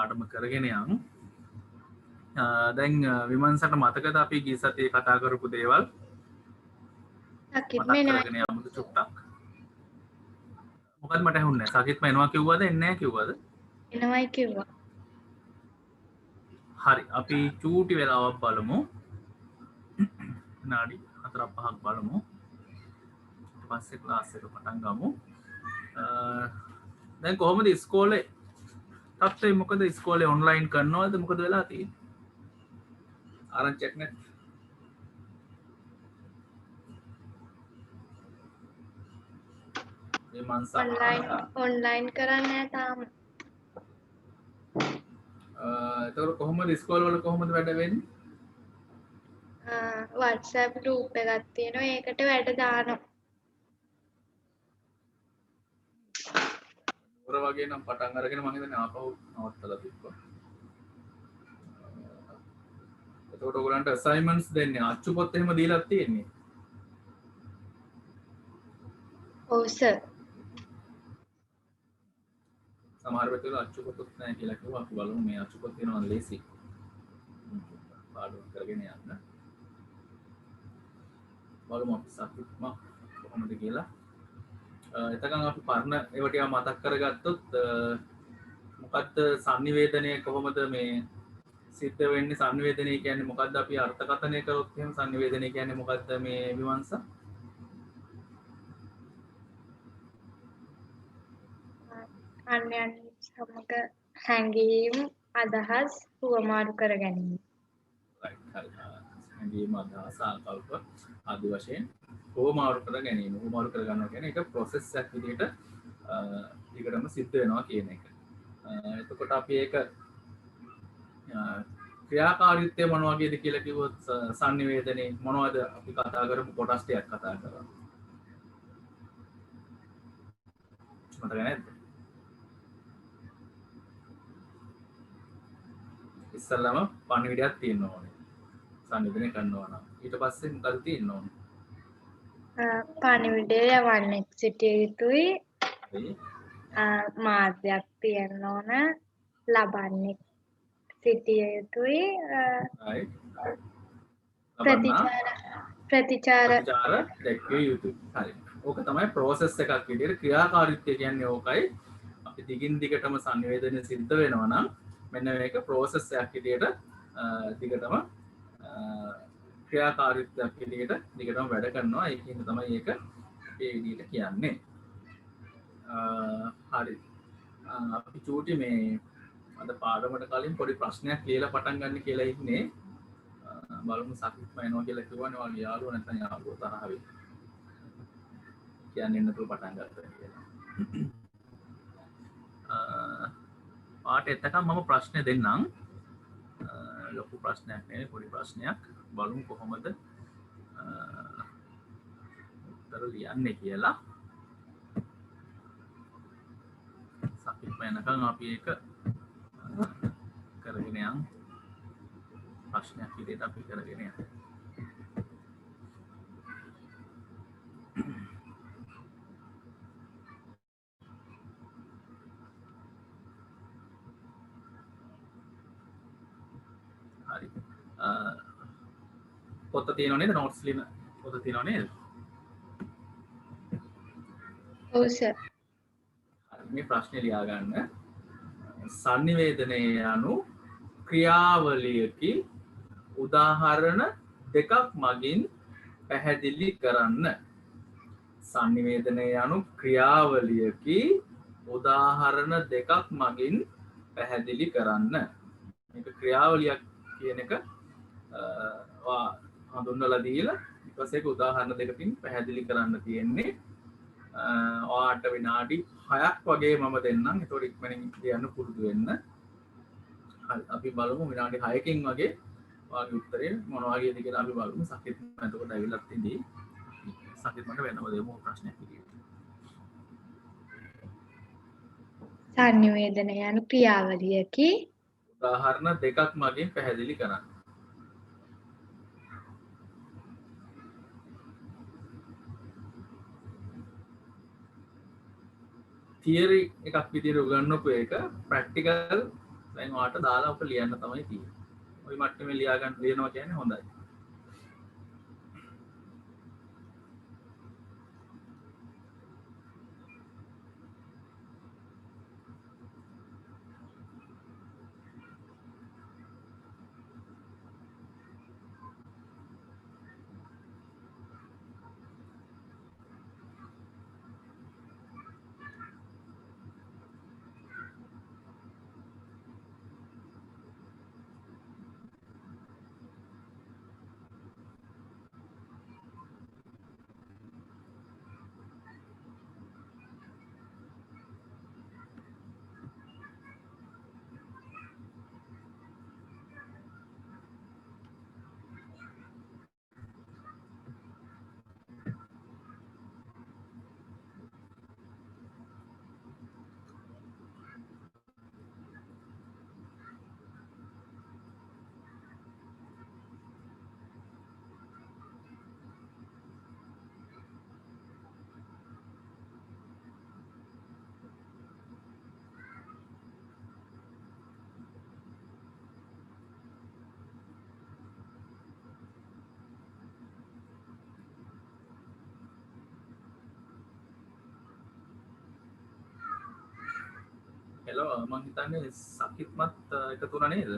පාඩම කරගෙන යමු. දැන් විමන්සට මතකද අපි ගිය සතියේ කතා කරපු දේවල් මතක් කරගෙන යමුද චුට්ටක්. මොකද මට ඇහුන්නේ සකිත්ම එනවා කිව්වද එන්නේ නැහැ කිව්වද? එනවයි කිව්වා. හරි අපි චූටි වෙලාවක් බලමු. විනාඩි 4-5ක් බලමු. ඊට පස්සේ ක්ලාස් එක පටන් ගමු. දැන් කොහොමද ඉස්කෝලේ තත්ත්වය මොකද? ඉස්කෝලේ ඔන්ලයින් කරනවද මොකද වෙලා තියෙන්නේ? ආරංචියක් නැත්. මේ මන්ස ඔන්ලයින් කරන්නේ තාම. එතකොට කොහොමද ඉස්කෝල වල කොහොමද වැඩ වෙන්නේ? WhatsApp group එකක් තියෙනවා ඒකට වැඩ දානවා. ඔර වගේ නම් පටන් අරගෙන මම හිතන්නේ ආපහු නවත්තලා තිබ්බා. එතකොට ඔයගලන්ට assignments දෙන්නේ අච්චු පොත් එහෙම දීලා තියෙන්නේ. ඔව් සර්. සමහර වෙලාවට අච්චු පොත් නැහැ කියලා කිව්වා. අපි බලමු මේ අච්චු පොත් තියෙනවා නම් ලේසි. පාඩම් කරගෙන යන්න. බලමු අපි සතුටුම කොහොමද කියලා. එතකන් අපි පරණ ඒවා ටික මතක් කරගත්තොත් මොකද්ද sannivedanaya කොහොමද මේ සිද්ධ වෙන්නේ? sannivedanaya කියන්නේ මොකද්ද? අපි අර්ථකථනය කරොත් එහෙම sannivedanaya කියන්නේ මොකද්ද මේ විමර්ශ? අන්‍යයන් සමග හැඟීම් අදහස් හුවමාරු කර ගැනීම. හැඟීම් අදහස් ආකල්ප ආදී වශයෙන් හුවමාරු කර ගැනීම. හුවමාරු කර ගන්නවා කියන්නේ ඒක process එකක් විදිහට ඊකටම සිද්ධ වෙනවා කියන එක. එතකොට අපි ඒක ක්‍රියාකාරීත්වය මොන වගේද කියලා කිව්වොත් sannivedanaya මොනවද අපි කතා කරමු කොටස් ටිකක් කතා කරමු. මතක නැද්ද? ඉස්සල්ලාම පණිවිඩයක් තියෙන්න ඕනේ. sannivedanaya කරනවා නම්. ඊට පස්සේ මොකද තියෙන්න ඕනේ? පණිවිඩය යවන්නේ සිටිය යුතුයි. මාධ්‍යයක් තියෙන්න ඕන. ලබන්නේ සිටිය යුතුයි. ප්‍රතිචාර දැක්විය යුතුයි. හරි. ඕක තමයි process එකක් විදිහට ක්‍රියාකාරීත්වය කියන්නේ ඕකයි. අපි දිගින් දිගටම sannivedanaya සිද්ධ වෙනවා නම් මෙන්න මේක process එකක් විදිහට දිගටම ක්‍රියාකාරීත්වයක් විදිහට දිගටම වැඩ කරනවා. ඒකින් තමයි ඒක මේ විදිහට කියන්නේ. හරි. අපි චූටි මේ අද පාඩමට කලින් පොඩි ප්‍රශ්නයක් ලියලා පටන් ගන්න කියලා ඉන්නේ. බලමු සකිත්ම එනවා කියලා කිව්වනේ වගේ යාළුවෝ නැත්නම් යාළුවෝ තරහ වෙයි. කියන්නේ නැතුව පටන් ගත්තා කියලා. පාට එතකම් මම ප්‍රශ්න දෙන්නම්. ලොකු ප්‍රශ්නයක් නෙවෙයි පොඩි ප්‍රශ්නයක්. බලමු කොහොමද උත්තර ලියන්නේ කියලා. සකිත්ම එනකම් අපි ඒක කරගෙන යමු. ප්‍රශ්නයක් විදිහට අපි කරගෙන යමු. හරි. පොත තියෙනව නේද? නෝට්ස් ලියන පොත තියෙනව නේද? ඔව් සර්. මේ ප්‍රශ්නේ ලියා ගන්න. sannivedanaya යනු ක්‍රියාවලියකි උදාහරණ දෙකක් මගින් පැහැදිලි කරන්න. sannivedanaya යනු ක්‍රියාවලියකි උදාහරණ දෙකක් මගින් පැහැදිලි කරන්න. මේක ක්‍රියාවලියක් කියන එක හඳුන්වලා දීලා ඊට පස්සේ ඒක උදාහරණ දෙකකින් පැහැදිලි කරන්න තියෙන්නේ. ඔයාට විනාඩි 6ක් වගේ මම දෙන්නම්. ඒතකොට ඉක්මනින් කියන්න පුරුදු වෙන්න. හරි අපි බලමු විනාඩි 6කින් වගේ ඔයාගේ උත්තරේ මොන වගේද කියලා අපි බලමු. සකිත් එතකොට ඇවිල්ලා තින්දී. සකිත් මට වෙනම දෙමු ප්‍රශ්නයක් විදියට. sannivedanaya යනු ක්‍රියාවලියකි උදාහරණ දෙකක් මගින් පැහැදිලි කරන්න. තියරි එකක් විදිහට උගන්වපු එක ප්‍රැක්ටිකල් දැන් ඔයාලට දාලා ඔක ලියන්න තමයි තියෙන්නේ. ওই මට්ටමේ ලියා ගන්න ලියනවා කියන්නේ හොඳයි. හෙලෝ මං හිතන්නේ සකිත්මත් එකතු වුණා නේද?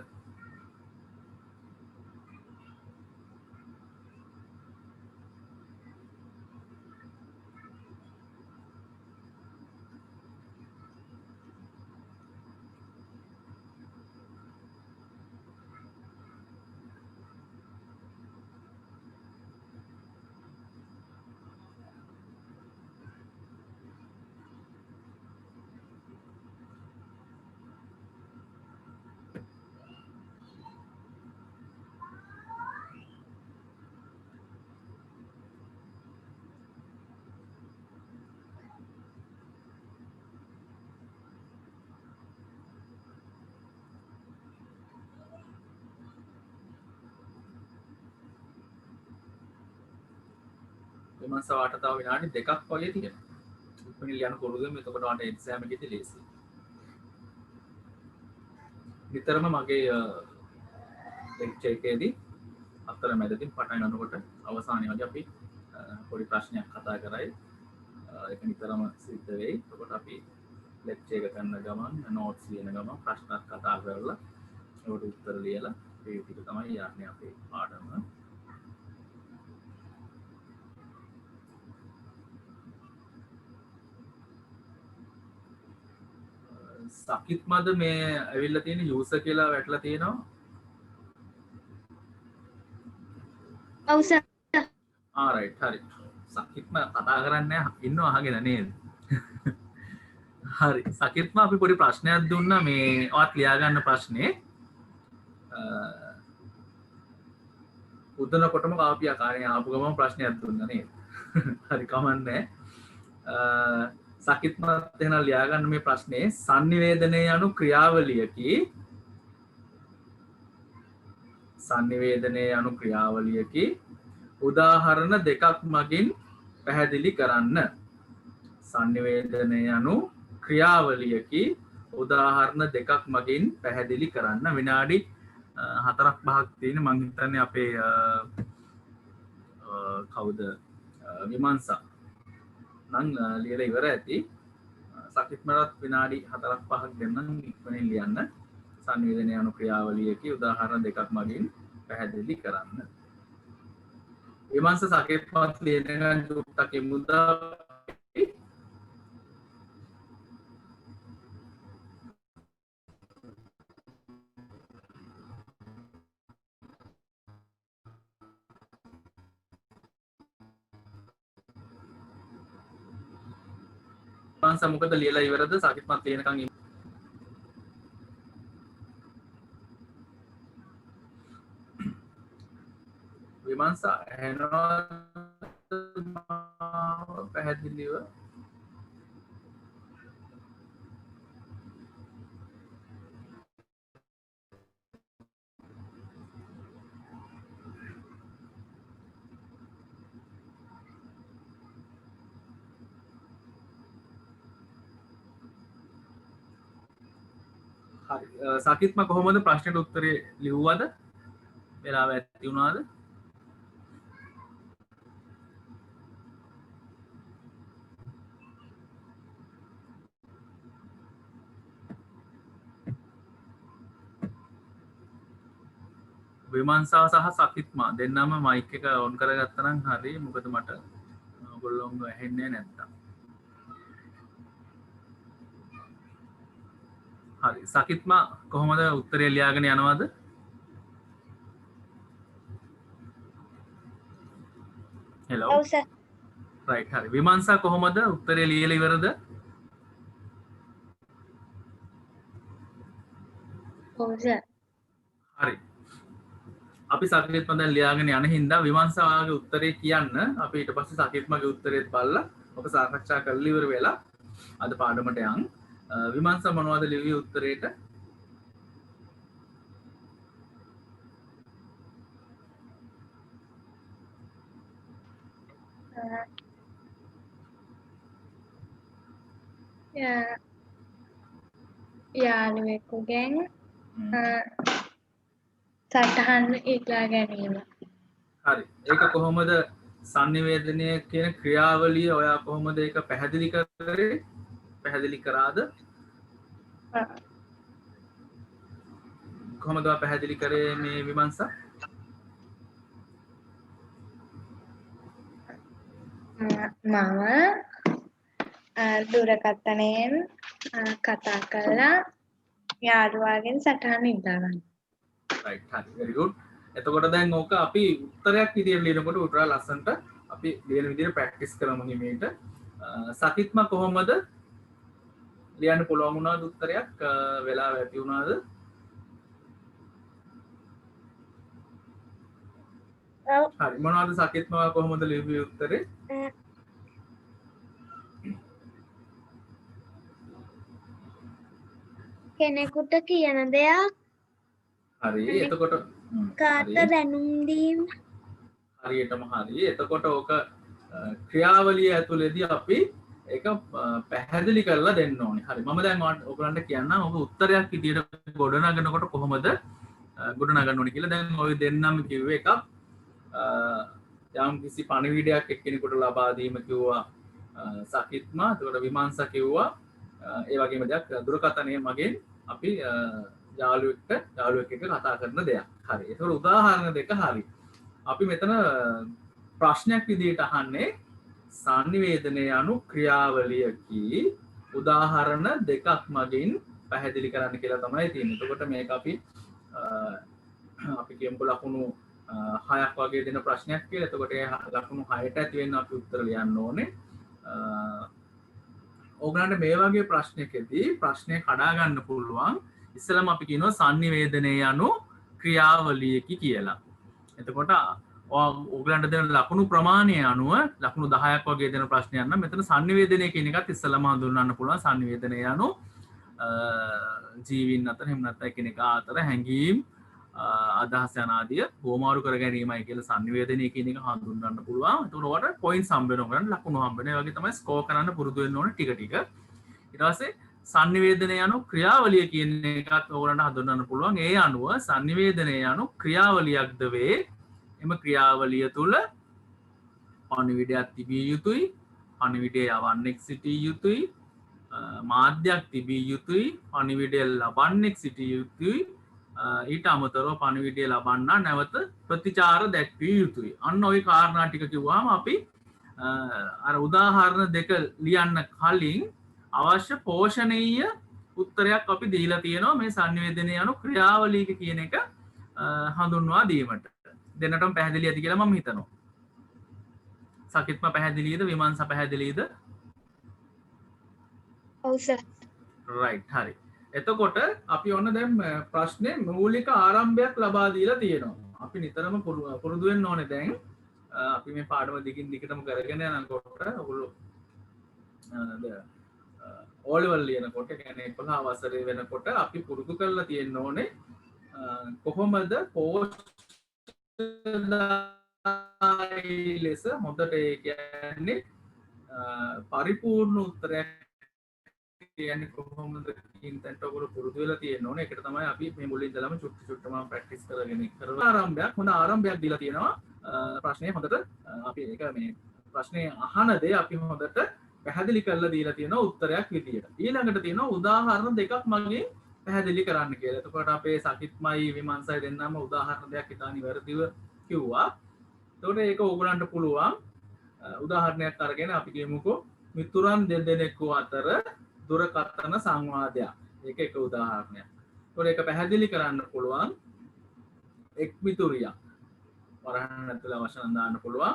විමර්ශ වාට තව විනාඩි 2ක් වගේ තියෙනවා. ඉක්මනින් ලියන්න පුරුදු වෙමු. එතකොට වාට එක්සෑම් එකේදී ලේසියි. විතරම මගේ ලෙක්චර් එකේදී අතර මැදදී පටන් ගන්නකොට අවසානයේ වගේ අපි පොඩි ප්‍රශ්නයක් කතා කරයි. ඒක නිතරම සිද්ධ වෙයි. එතකොට අපි ලෙක්චර් එක කරන ගමන් නෝට්ස් ලියන ගමන් ප්‍රශ්නත් කතා කරලා ඒකට උත්තර ලියලා ඒ ටික තමයි යන්නේ අපේ පාඩම. සකිත් මද මේ ඇවිල්ලා තියෙන යූසර් කියලා වැටලා තියෙනවා. ඔව් සර්. රයිට් හරි. සකිත්ම කතා කරන්නේ ඉන්නව අහගෙන නේද? හරි. සකිත්ම අපි පොඩි ප්‍රශ්නයක් දුන්නා මේ ඔයත් ලියා ගන්න ප්‍රශ්නේ. උදනකොටම කාපිය ආකාරයෙන් ආපු ගමන් ප්‍රශ්නයක් දුන්නා නේද? හරි කමන්නේ. සකිත්මත් එහෙනම් ලියා ගන්න මේ ප්‍රශ්නේ sannivedanaya anu ක්‍රියාවලියකි උදාහරණ දෙකක් මගින් පැහැදිලි කරන්න. sannivedanaya anu ක්‍රියාවලියකි උදාහරණ දෙකක් මගින් පැහැදිලි කරන්න. විනාඩි 4ක් 5ක් තියෙන මං හිතන්නේ අපේ කවුද විමර්ශ නම් ලියලා ඉවර ඇති. සකිත්මරත් විනාඩි 4ක් 5ක් දෙන්නම් ඉක්මනින් ලියන්න. sannivedanaya anu ක්‍රියාවලියකි උදාහරණ දෙකක් මගින් පැහැදිලි කරන්න. විමර්ශ සකිත්මත් ලියන ගමන් දුක්ටක් මුදා සමුකද ලියලා ඉවරද සකිත්මත් ලියනකන් විමර්ශ ඇහෙනවා පැහැදිලිව හරි සාකිත්ම කොහොමද ප්‍රශ්නයට උත්තරේ ලිව්වද වෙලාව ඇති වුණාද විමර්ශා සහ සකිත්මා දෙන්නම මයික් එක ඔන් කරගත්තා නම් හරි මොකද මට ඔයගොල්ලෝන්ව ඇහෙන්නේ නැත්තම් හරි සකිත්මා කොහොමද උත්තරේ ලියාගෙන යනවද හෙලෝ ඔව් සර් රයිට් හරි විමර්ශා කොහොමද උත්තරේ ලියලා ඉවරද ඔව් සර් හරි අපි සකිත්ම දැන් ලියාගෙන යන හින්දා විමර්ශාගේ උත්තරේ කියන්න අපි ඊට පස්සේ සකිත්මගේ උත්තරේත් බලලා ඔක සාකච්ඡා කරලා ඉවර වෙලා අද පාඩමට යන් විමර්ශා මොනවද ලිව්වේ උත්තරේට යාළුවෙකුගෙන් සටහන් ඉල්ලා ගැනීම හරි ඒක කොහොමද sannivedanaya කියන ක්‍රියාවලිය ඔයා කොහොමද ඒක පැහැදිලි කරේ පැහැදිලි කරාද කොහොමද ඔයා පැහැදිලි කරේ මේ විමර්ශා මම දුරකථනයෙන් කතා කළා යාළුවාගෙන් සටහන් ඉල්ලා ගන්න. right හරි very good එතකොට දැන් ඕක අපි උත්තරයක් විදියට ලියනකොට උටරා ලස්සන්ට අපි ලියන විදියට ප්‍රැක්ටිස් කරමු හිමීට සකිත්ම කොහොමද ලියන්න පුළුවන් වුණාද උත්තරයක් වෙලාව ඇති වුණාද හරි මොනවද සකිත්ම කොහොමද ලියුවේ උත්තරේ කෙනෙකුට කියන දෙයක් හරි එතකොට කාට දැනුම් දීම හරියටම හරි එතකොට ඕක ක්‍රියාවලිය ඇතුළේදී අපි ඒක පැහැදිලි කරලා දෙන්න ඕනේ හරි මම දැන් ඔයගලන්ට කියන්නම් ඔබ උත්තරයක් විදියට ගොඩනගනකොට කොහොමද ගොඩනගන්න ඕනේ කියලා දැන් ඔය දෙන්නම කිව්වේ එකක් යම් කිසි පණිවිඩයක් එක්කෙනෙකුට ලබා දීම කිව්වා සකිත්මා එතකොට විමර්ශා කිව්වා ඒ වගේම දෙයක් දුරකථනය මගෙන් අපි යාළුවෙක් එක්ක කතා කරන දෙයක් හරි ඒතකොට උදාහරණ දෙක හරි අපි මෙතන ප්‍රශ්නයක් විදිහට අහන්නේ sannivedanaya anu ක්‍රියාවලියකි උදාහරණ දෙකක් මගින් පැහැදිලි කරන්න කියලා තමයි තියෙන්නේ. එතකොට මේක අපි කියමුකෝ ලකුණු 6ක් වගේ දෙන ප්‍රශ්නයක් කියලා. එතකොට ඒ ලකුණු 6ට ඇති වෙන්න අපි උත්තර ලියන්න ඕනේ. ඕගලන්ට මේ වගේ ප්‍රශ්නයකදී ප්‍රශ්නය කඩා ගන්න පුළුවන්. ඉස්සෙල්ලාම අපි කියනවා sannivedanaya anu ක්‍රියාවලියකි කියලා. එතකොට ඕගලන්ට දෙන ලකුණු ප්‍රමාණය අනුව ලකුණු 10ක් වගේ දෙන ප්‍රශ්නයක් නම් මෙතන sannivedanaya කියන එකත් ඉස්සෙල්ලාම හඳුන්වන්න පුළුවන්. sannivedanaya anu ජීවීන් අතර එහෙම නැත්නම් එකිනෙක අතර හැඟීම් අදහස් යන ආදිය බෝමාරු කර ගැනීමයි කියලා sannivedanaya කියන එක හඳුන්වන්න පුළුවන්. එතකොට ඔයාලට පොයින්ට්ස් හම්බ වෙනවා ගන්න ලකුණු හම්බ වෙනවා. ඒ වගේ තමයි ස්කෝර් කරන්න පුරුදු වෙන්න ඕනේ ටික ටික. ඊට පස්සේ sannivedanaya anu ක්‍රියාවලිය කියන එකත් ඔයගලන්ට හඳුන්වන්න පුළුවන්. ඒ අනුව sannivedanaya anu ක්‍රියාවලියක්ද වේ. එම ක්‍රියාවලිය තුළ පණිවිඩයක් තිබිය යුතුයි. පණිවිඩය යවන්නෙක් සිටිය යුතුයි. මාධ්‍යයක් තිබිය යුතුයි. පණිවිඩය ලබන්නෙක් සිටිය යුතුයි. ඊට අමතරව පණිවිඩය ලබන්න නැවත ප්‍රතිචාර දැක්විය යුතුයි. අන්න ওই කාරණා ටික කිව්වම අපි අර උදාහරණ දෙක ලියන්න කලින් අවශ්‍ය පෝෂණීය උත්තරයක් අපි දීලා තියෙනවා මේ sannivedanaya anu ක්‍රියාවලියක කියන එක හඳුන්වා දීමට. දෙන්නටම පැහැදිලි ඇති කියලා මම හිතනවා. සකිත්ම පැහැදිලිද විමර්ශා පැහැදිලිද? ඔව් සර්. රයිට් හරි. එතකොට අපි ඔන්න දැන් ප්‍රශ්නේ මූලික ආරම්භයක් ලබා දීලා තියෙනවා. අපි නිතරම පුරුදු වෙන්න ඕනේ දැන් අපි මේ පාඩම දිගින් දිගටම කරගෙන යනකොට ඔයගොල්ලෝ O level ලියනකොට කියන්නේ 11 වසරේ වෙනකොට අපි පුරුදු කරලා තියෙන්න ඕනේ කොහොමද පෝෂ්ඨදායී ලෙස හොඳට ඒ කියන්නේ පරිපූර්ණ උත්තරයක් කියන්නේ කොහොමද කියන තැනට ඔයගොල්ලෝ පුරුදු වෙලා තියෙන්න ඕනේ. ඒකට තමයි අපි මේ මුලින් ඉඳලම චුට්ටු චුට්ටම ප්‍රැක්ටිස් කරගෙන කරලා හොඳ ආරම්භයක් දීලා තියෙනවා. ප්‍රශ්නේ හොඳට අපි ඒක මේ ප්‍රශ්නේ අහන දේ අපි හොඳට පැහැදිලි කරලා දීලා තියෙනවා උත්තරයක් විදියට. ඊළඟට තියෙනවා උදාහරණ දෙකක් මගේ පැහැදිලි කරන්න කියලා. එතකොට අපේ සකිත්මයි විමංශයි දෙන්නම උදාහරණ දෙකක් ඉතාල නිවැරදිව කිව්වා. එතකොට ඒක ඕගොල්ලන්ට පුළුවන් උදාහරණයක් අරගෙන අපි කියමුකෝ මිතුරන් දෙදෙනෙකු අතර දුරකථන සංවාදයක්. ඒක එක උදාහරණයක්. එතකොට ඒක පැහැදිලි කරන්න පුළුවන් එක් මිතුරියක් වරහන් ඇතුළේ වචන දාන්න පුළුවන්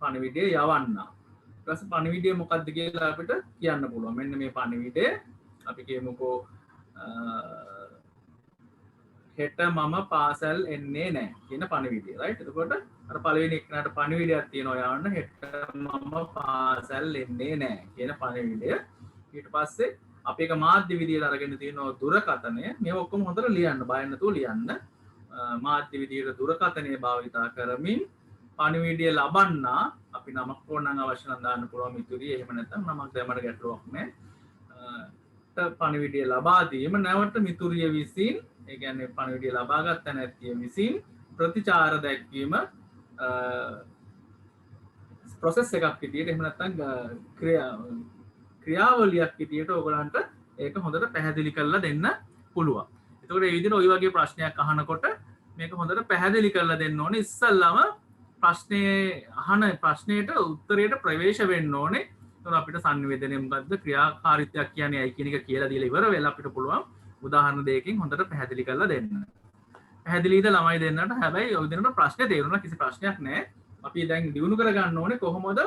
පණිවිඩය යවන්න. ඊට පස්සේ පණිවිඩය මොකක්ද කියලා අපිට කියන්න පුළුවන්. මෙන්න මේ පණිවිඩය අපි කියමුකෝ හෙට මම පාසල් එන්නේ නැහැ කියන පණිවිඩය. රයිට්. එතකොට අර පළවෙනි එක්කනට පණිවිඩයක් තියෙනවා යවන්න හෙට මම පාසල් එන්නේ නැහැ කියන පණිවිඩය. ඊට පස්සේ අපි ඒක මාධ්‍ය විදියට අරගෙන තියෙනවා දුරකථනය. මේව ඔක්කොම හොඳට ලියන්න බය නැතුව ලියන්න. මාධ්‍ය විදියට දුරකථනය භාවිතා කරමින් පණිවිඩය ලබන්න අපි නමක් ඕනනම් අවශ්‍ය නම් දාන්න පුළුවන් මිතුරිය. එහෙම නැත්නම් නමක් දැම්මට ගැටලුවක් නැහැ. පණිවිඩය ලබා දීම නැවත මිතුරිය විසින් ඒ කියන්නේ පණිවිඩය ලබාගත් නැත්තිය විසින් ප්‍රතිචාර දැක්වීම ප්‍රොසෙස් එකක් විදියට එහෙම නැත්නම් ක්‍රියාවලියක් විදියට ඔයගලන්ට ඒක හොඳට පැහැදිලි කරලා දෙන්න පුළුවන්. එතකොට මේ විදිහට ওই වගේ ප්‍රශ්නයක් අහනකොට මේක හොඳට පැහැදිලි කරලා දෙන්න ඕනේ. ඉස්සල්ලාම ප්‍රශ්නේ අහන ප්‍රශ්නයට උත්තරයට ප්‍රවේශ වෙන්න ඕනේ. එතකොට අපිට සංවේදනය මොකද්ද ක්‍රියාකාරීත්වයක් කියන්නේ ඇයි කියන එක කියලා දීලා ඉවර වෙලා අපිට පුළුවන් උදාහරණ දෙකකින් හොඳට පැහැදිලි කරලා දෙන්න. පැහැදිලිද ළමයි දෙන්නට? හැබැයි ඔය දෙන්නට ප්‍රශ්නේ තේරුණා කිසි ප්‍රශ්නයක් නැහැ. අපි දැන් දිනු කර ගන්න ඕනේ කොහොමද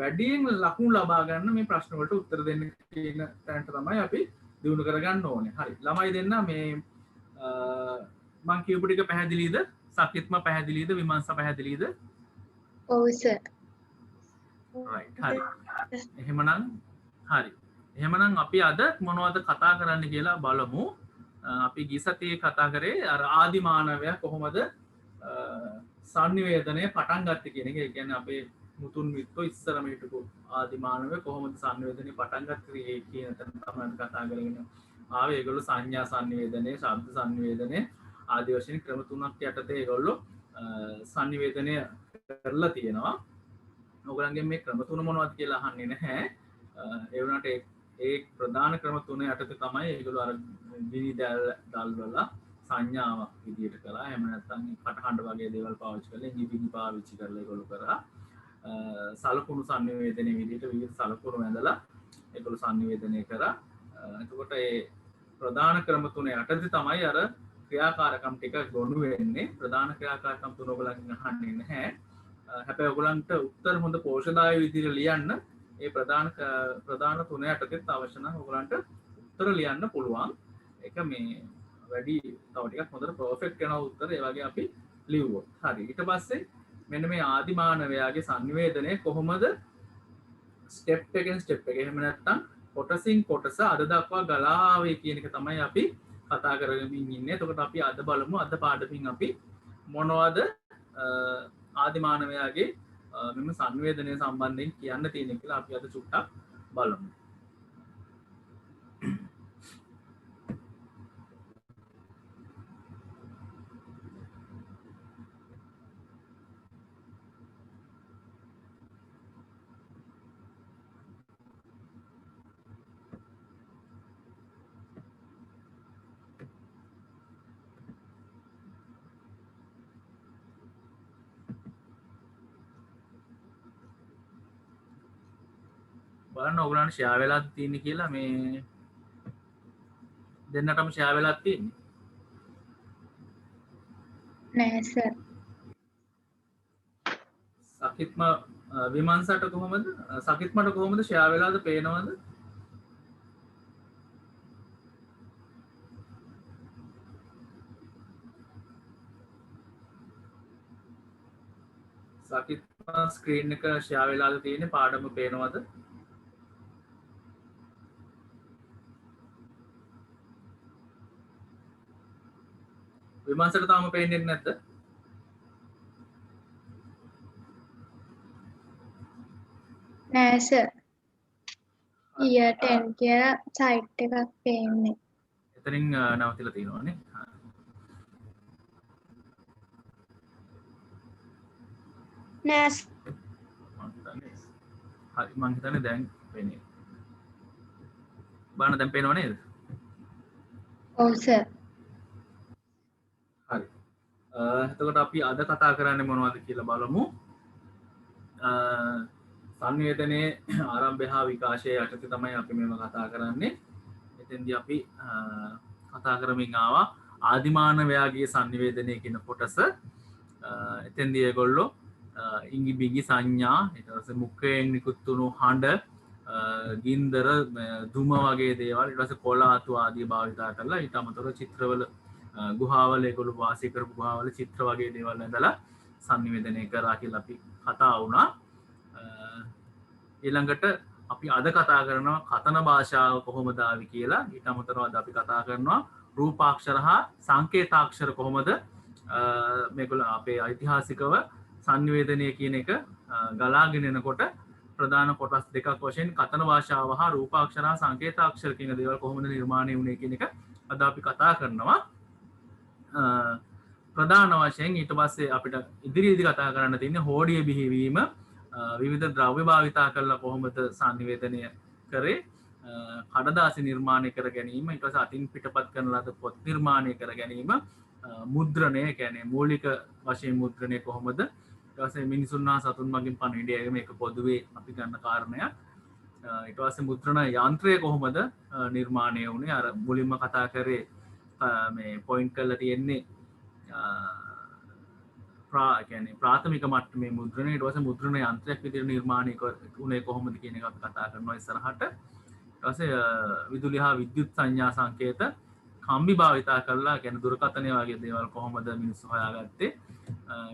වැඩියෙන් ලකුණු ලබා ගන්න මේ ප්‍රශ්න වලට උත්තර දෙන්න කියන තැනට තමයි අපි දිනු කර ගන්න ඕනේ. හරි. ළමයි දෙන්න මේ මං කියපු ටික පැහැදිලිද? සකිත්ම පැහැදිලිද? විමංශ පැහැදිලිද? ඔව් සර්. right. හරි. එහෙමනම් හරි. එහෙමනම් අපි අද මොනවද කතා කරන්න කියලා බලමු. අපි ගිය සතියේ කතා කරේ අර ආදිමානවයා කොහොමද සංනිවේදනය පටන් ගත්තේ කියන එක. ඒ කියන්නේ අපේ මුතුන් මිත්තෝ ඉස්සරම හිටපු ආදිමානවයා කොහොමද සංනිවේදනය පටන් ගත්තේ කියන තැන තමයි කතා කරගෙන ආවේ. ඒගොල්ලෝ සංඥා සංනිවේදනය, ශබ්ද සංනිවේදනය ආදී වශයෙන් ක්‍රම තුනක් යටතේ ඒගොල්ලෝ සංනිවේදනය කරලා තියෙනවා. ඔයගොල්ලන්ගෙන් මේ ක්‍රම තුන මොනවද කියලා අහන්නේ නැහැ. ඒ වුණාට ඒ ප්‍රධාන ක්‍රම තුන යටතේ තමයි ඒගොල්ලෝ අර විනි දල් වල සංඥාවක් විදියට කළා. එහෙම නැත්නම් කටහඬ වගේ දේවල් පාවිච්චි කරලා ඉංග්‍රීසි පාවිච්චි කරලා ඒගොල්ලෝ කරා. සලකුණු සංනිවේදනයේ විදියට විවිධ සලකුණු ඇඳලා ඒගොල්ලෝ සංනිවේදනය කරා. එතකොට ඒ ප්‍රධාන ක්‍රම තුන යටතේ තමයි අර ක්‍රියාකාරකම් ටික ගොනු වෙන්නේ. ප්‍රධාන ක්‍රියාකාරකම් තුන ඔයගොල්ලන්ගෙන් අහන්නේ නැහැ. හැබැයි ඔයගොල්ලන්ට උත්තර හොඳ පෝෂදායී විදිහට ලියන්න ඒ ප්‍රධාන තුන යටතේ අවශ්‍ය නම් ඔයගොල්ලන්ට උත්තර ලියන්න පුළුවන්. ඒක මේ වැඩි තව ටිකක් හොඳට පර්ෆෙක්ට් වෙන උත්තර ඒ වගේ අපි ලියුවොත්. හරි. ඊට පස්සේ මෙන්න මේ ආදිමානවයාගේ සංනිවේදනය කොහොමද ස්ටෙප් එකෙන් ස්ටෙප් එක. එහෙම නැත්නම් කොටසින් කොටස අද දක්වා ගලා ආවේ කියන එක තමයි අපි කතා කරගෙන ඉන්නේ. එතකොට අපි අද බලමු අද පාඩමින් අපි මොනවද ආදිමානවයාගේ මෙම සංවේදනය සම්බන්ධයෙන් කියන්න තියෙන කියලා අපි අද චුට්ටක් බලමු. බලන්න ඔයගොල්ලන්ට ෂෙයා වෙලා තියෙන්නේ කියලා මේ දෙන්නටම ෂෙයා වෙලා තියෙන්නේ. නෑ සර්. සකිත්ම විමංශට කොහොමද? සකිත්මට කොහොමද ෂෙයා වෙලාද පේනවද? සකිත්ම ස්ක්‍රීන් එක ෂෙයා වෙලාද තියෙන්නේ පාඩම පේනවද? විමංශට තාම පේන්නේ නැද්ද? නෑ සර්. year 10 කියලා සයිට් එකක් පේන්නේ. එතනින් නවතිලා තියෙනවානේ. නෑ හරි මං හිතන්නේ දැන් වෙන්නේ. බලන්න දැන් පේනව නේද? ඔව් සර්. හරි. එතකොට අපි අද කතා කරන්නේ මොනවද කියලා බලමු. සංවේදනයේ ආරම්භය හා විකාශය යටතේ තමයි අපි මේව කතා කරන්නේ. එතෙන්දී අපි කතා කරමින් ආවා ආදිමානවයාගේ සංනිවේදනය කියන කොටස. එතෙන්දී ඒගොල්ලෝ ඉඟි බිඟි සංඥා, ඊට පස්සේ මුඛයෙන් නිකුත් වුණු හඬ, ගින්දර, දුම වගේ දේවල්, ඊට පස්සේ කොළ අතු ආදී භාවිතා කරලා ඊට අමතරව චිත්‍රවල ගුහාවල ඒගොල්ලෝ වාසය කරපු ගුහාවල චිත්‍ර වගේ දේවල් ඇඳලා සංනිවේදනය කරා කියලා අපි කතා වුණා. ඊළඟට අපි අද කතා කරනවා කතන භාෂාව කොහොමද ආවි කියලා. ඊට අමතරව අද අපි කතා කරනවා රූපාක්ෂර හා සංකේතාක්ෂර කොහොමද මේගොල්ලෝ අපේ ඓතිහාසිකව සංනිවේදනය කියන එක ගලාගෙන එනකොට ප්‍රධාන කොටස් දෙකක් වශයෙන් කතන භාෂාව හා රූපාක්ෂර හා සංකේතාක්ෂර කියන දේවල් කොහොමද නිර්මාණය වුණේ කියන එක අද අපි කතා කරනවා. ප්‍රධාන වශයෙන් ඊට පස්සේ අපිට ඉදිරියේදී කතා කරන්න තියෙන්නේ හෝඩිය බිහිවීම, විවිධ ද්‍රව්‍ය භාවිතා කරලා කොහොමද සංනිවේදනය කරේ, කඩදාසි නිර්මාණය කර ගැනීම, ඊට පස්සේ අතින් පිටපත් කරන ලද පොත් නිර්මාණය කර ගැනීම, මුද්‍රණය කියන්නේ මූලික වශයෙන් මුද්‍රණය කොහොමද, ඊට පස්සේ මිනිසුන් හා සතුන් මගින් පණිවිඩය මේක පොදුවේ අපි ගන්න කාරණයක්. ඊට පස්සේ මුද්‍රණ යන්ත්‍රය කොහොමද නිර්මාණය වුණේ, අර මුලින්ම කතා කරේ මේ පොයින්ට් කරලා තියෙන්නේ ප්‍රාථමික මට්ටමේ මුද්‍රණය, ඊට පස්සේ මුද්‍රණ යන්ත්‍රයක් විදිහට නිර්මාණය වුණේ කොහොමද කියන එක අපි කතා කරනවා ඉස්සරහට. ඊට පස්සේ විදුලි හා විද්‍යුත් සංඥා සංකේත කම්බි භාවිතා කරලා කියන්නේ දුරකථනය වගේ දේවල් කොහොමද මිනිස්සු හොයාගත්තේ.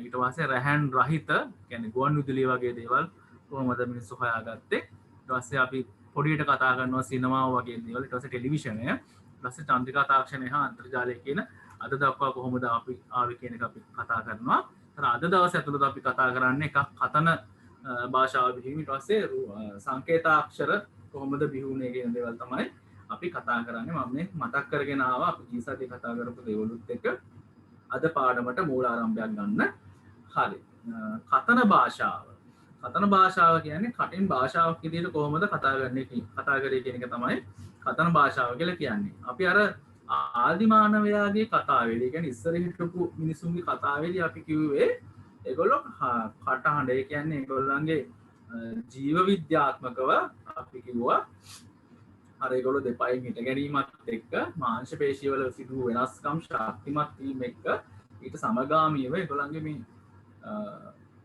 ඊට පස්සේ රැහන් රහිත කියන්නේ ගුවන් විදුලි වගේ දේවල් කොහොමද මිනිස්සු හොයාගත්තේ. ඊට පස්සේ අපි පොඩියට කතා කරනවා සිනමාව වගේ දේවල්, ඊට පස්සේ ටෙලිවිෂනය, ඊට පස්සේ චන්ද්‍රිකා තාක්ෂණය හා අන්තර්ජාලය කියන අද දක්වා කොහොමද අපි ආවේ කියන එක අපි කතා කරනවා. අද දවස් ඇතුළත අපි කතා කරන්නේ එකක් කතන භාෂාව බිහිවීම, ඊට පස්සේ සංකේතාක්ෂර කොහොමද බිහිවුනේ කියන දේවල් තමයි අපි කතා කරන්නේ. මම මේ මතක් කරගෙන ආවා අපි ජීසාදී කතා කරපු දේවලුත් එක්ක අද පාඩමට මූලාරම්භයක් ගන්න. හරි. කතන භාෂාව. කතන භාෂාව කියන්නේ කටින් භාෂාවක් විදිහට කොහොමද කතා කරේ කියන එක තමයි කතන භාෂාව කියලා කියන්නේ. අපි අර ආදිමානවයාගේ කතාවේදී කියන්නේ ඉස්සර හිටපු මිනිසුන්ගේ කතාවේදී අපි කිව්වේ ඒගොල්ලෝ කටහඬ, ඒ කියන්නේ ඒගොල්ලන්ගේ ජීව විද්‍යාත්මකව අපි කිව්වා අර ඒගොල්ලෝ දෙපයින් හිට ගැනීමත් එක්ක මාංශ පේශිවල සිදු වෙනස්කම් ශක්තිමත් වීම එක්ක ඊට සමගාමීව ඒගොල්ලන්ගේ මේ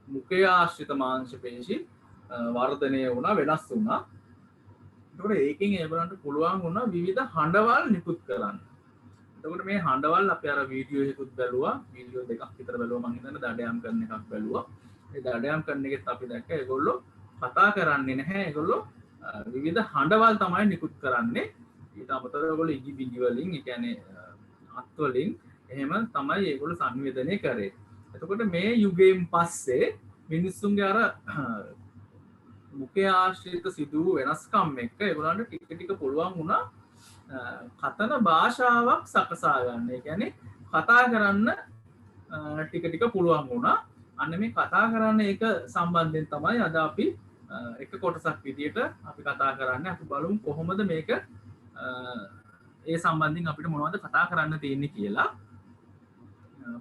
මුඛය ආශ්‍රිත මාංශ පේශි වර්ධනය වුණා, වෙනස් වුණා. එතකොට ඒකෙන් ඒගොල්ලන්ට පුළුවන් වුණා විවිධ හඬවල් නිකුත් කරන්න. එතකොට මේ හඬවල් අපි අර වීඩියෝ එකකුත් බැලුවා, වීඩියෝ දෙකක් විතර බැලුවා. මම හිතන්නේ දඩයම් කරන එකක් බැලුවා. ඒ දඩයම් කරන එකෙත් අපි දැක්ක ඒගොල්ලෝ කතා කරන්නේ නැහැ, ඒගොල්ලෝ විවිධ හඬවල් තමයි නිකුත් කරන්නේ. ඊට අමතරව ඒගොල්ලෝ ඉඟි බිඟි වලින්, ඒ කියන්නේ අත් වලින් එහෙම තමයි ඒගොල්ලෝ සංවේදනය කරේ. එතකොට මේ යුගයෙන් පස්සේ මිනිස්සුන්ගේ අර මුඛය ආශ්‍රිත සිදු වෙනස්කම් එක්ක ඒගොල්ලන්ට ටික ටික පුළුවන් වුණා කතන භාෂාවක් සකසා ගන්න. ඒ කියන්නේ කතා කරන්න ටික ටික පුළුවන් වුණා. අන්න මේ කතා කරන්න ඒක සම්බන්ධයෙන් තමයි අද අපි එක කොටසක් විදියට අපි කතා කරන්නේ. අපි බලමු කොහොමද මේක ඒ සම්බන්ධයෙන් අපිට මොනවද කතා කරන්න තියෙන්නේ කියලා.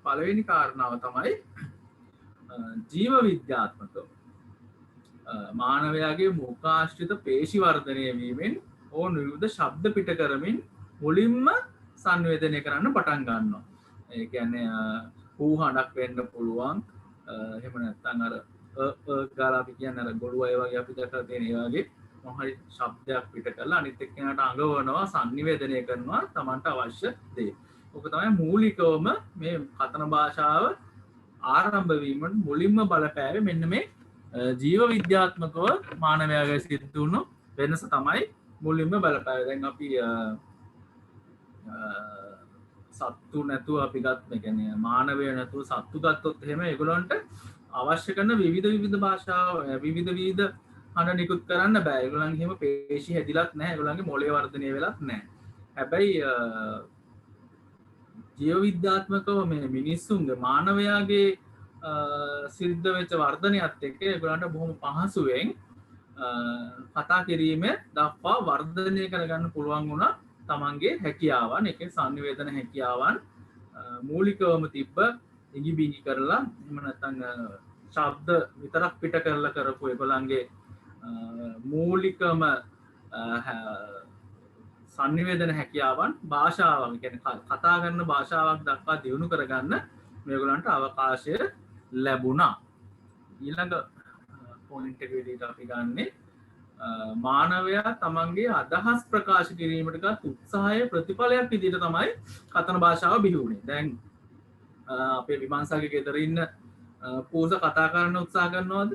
පළවෙනි කාරණාව තමයි ජීව විද්‍යාත්මකව මානවයාගේ මුඛාශ්‍රිත පේශි වර්ධනය වීමෙන් ඕන විවිධ ශබ්ද පිට කරමින් මුලින්ම සංවේදනය කරන්න පටන් ගන්නවා. ඒ කියන්නේ හූ හඬක් වෙන්න පුළුවන්. එහෙම නැත්නම් අර ගාලා අපි කියන්නේ අර ගොළු අය වගේ අපි දැකලා තියෙන ඒ වගේ මොහරි ශබ්දයක් පිට කරලා අනිත් එක්කෙනාට අඟවනවා, සංනිවේදනය කරනවා Tamanට අවශ්‍ය දේ. ඕක තමයි මූලිකවම මේ කතන භාෂාව ආරම්භ වීමට මුලින්ම බලපෑවේ මෙන්න මේ ජීව විද්‍යාත්මකව මානවයාගේ සිද්ධ වුණු වෙනස තමයි මුලින්ම බලපෑවේ. දැන් අපි සත්තු නැතුව අපි ගත්ත, ඒ කියන්නේ මානවය නැතුව සත්තු ගත්තොත් එහෙම ඒගොල්ලන්ට අවශ්‍ය කරන විවිධ භාෂා, විවිධ හඬ නිකුත් කරන්න බෑ. ඒගොල්ලන්ගේ හිම පේශි හැදිලත් නැහැ. ඒගොල්ලන්ගේ මොළය වර්ධනය වෙලත් නැහැ. හැබැයි ජීව විද්‍යාත්මකව මේ මිනිස්සුන්ගේ මානවයාගේ සිද්ධ වෙච්ච වර්ධනයත් එක්ක ඒගොල්ලන්ට බොහොම පහසුවෙන් කතා කිරීම දක්වා වර්ධනය කරගන්න පුළුවන් වුණා තමන්ගේ හැකියාවන් එක සංනිවේදන හැකියාවන් මූලිකවම තිබ්බ ඉගිබිගි කරලා එහෙම නැත්නම් ශබ්ද විතරක් පිට කරලා කරපු ඒගොල්ලන්ගේ මූලිකම සංනිවේදන හැකියාවන් භාෂාවන් කියන්නේ කතා කරන භාෂාවක් දක්වා දියුණු කරගන්න මේගොල්ලන්ට අවකාශය ලැබුණා. ඊළඟ පොයින්ට් එක විදිහට අපි ගන්නේ මානවයා තමන්ගේ අදහස් ප්‍රකාශ කිරීමට ගත් උත්සාහයේ ප්‍රතිඵලයක් විදිහට තමයි කතන භාෂාව බිහි වුණේ. දැන් අපේ විමර්ශකගේ ගෙදර ඉන්න පූස කතා කරන්න උත්සාහ කරනවද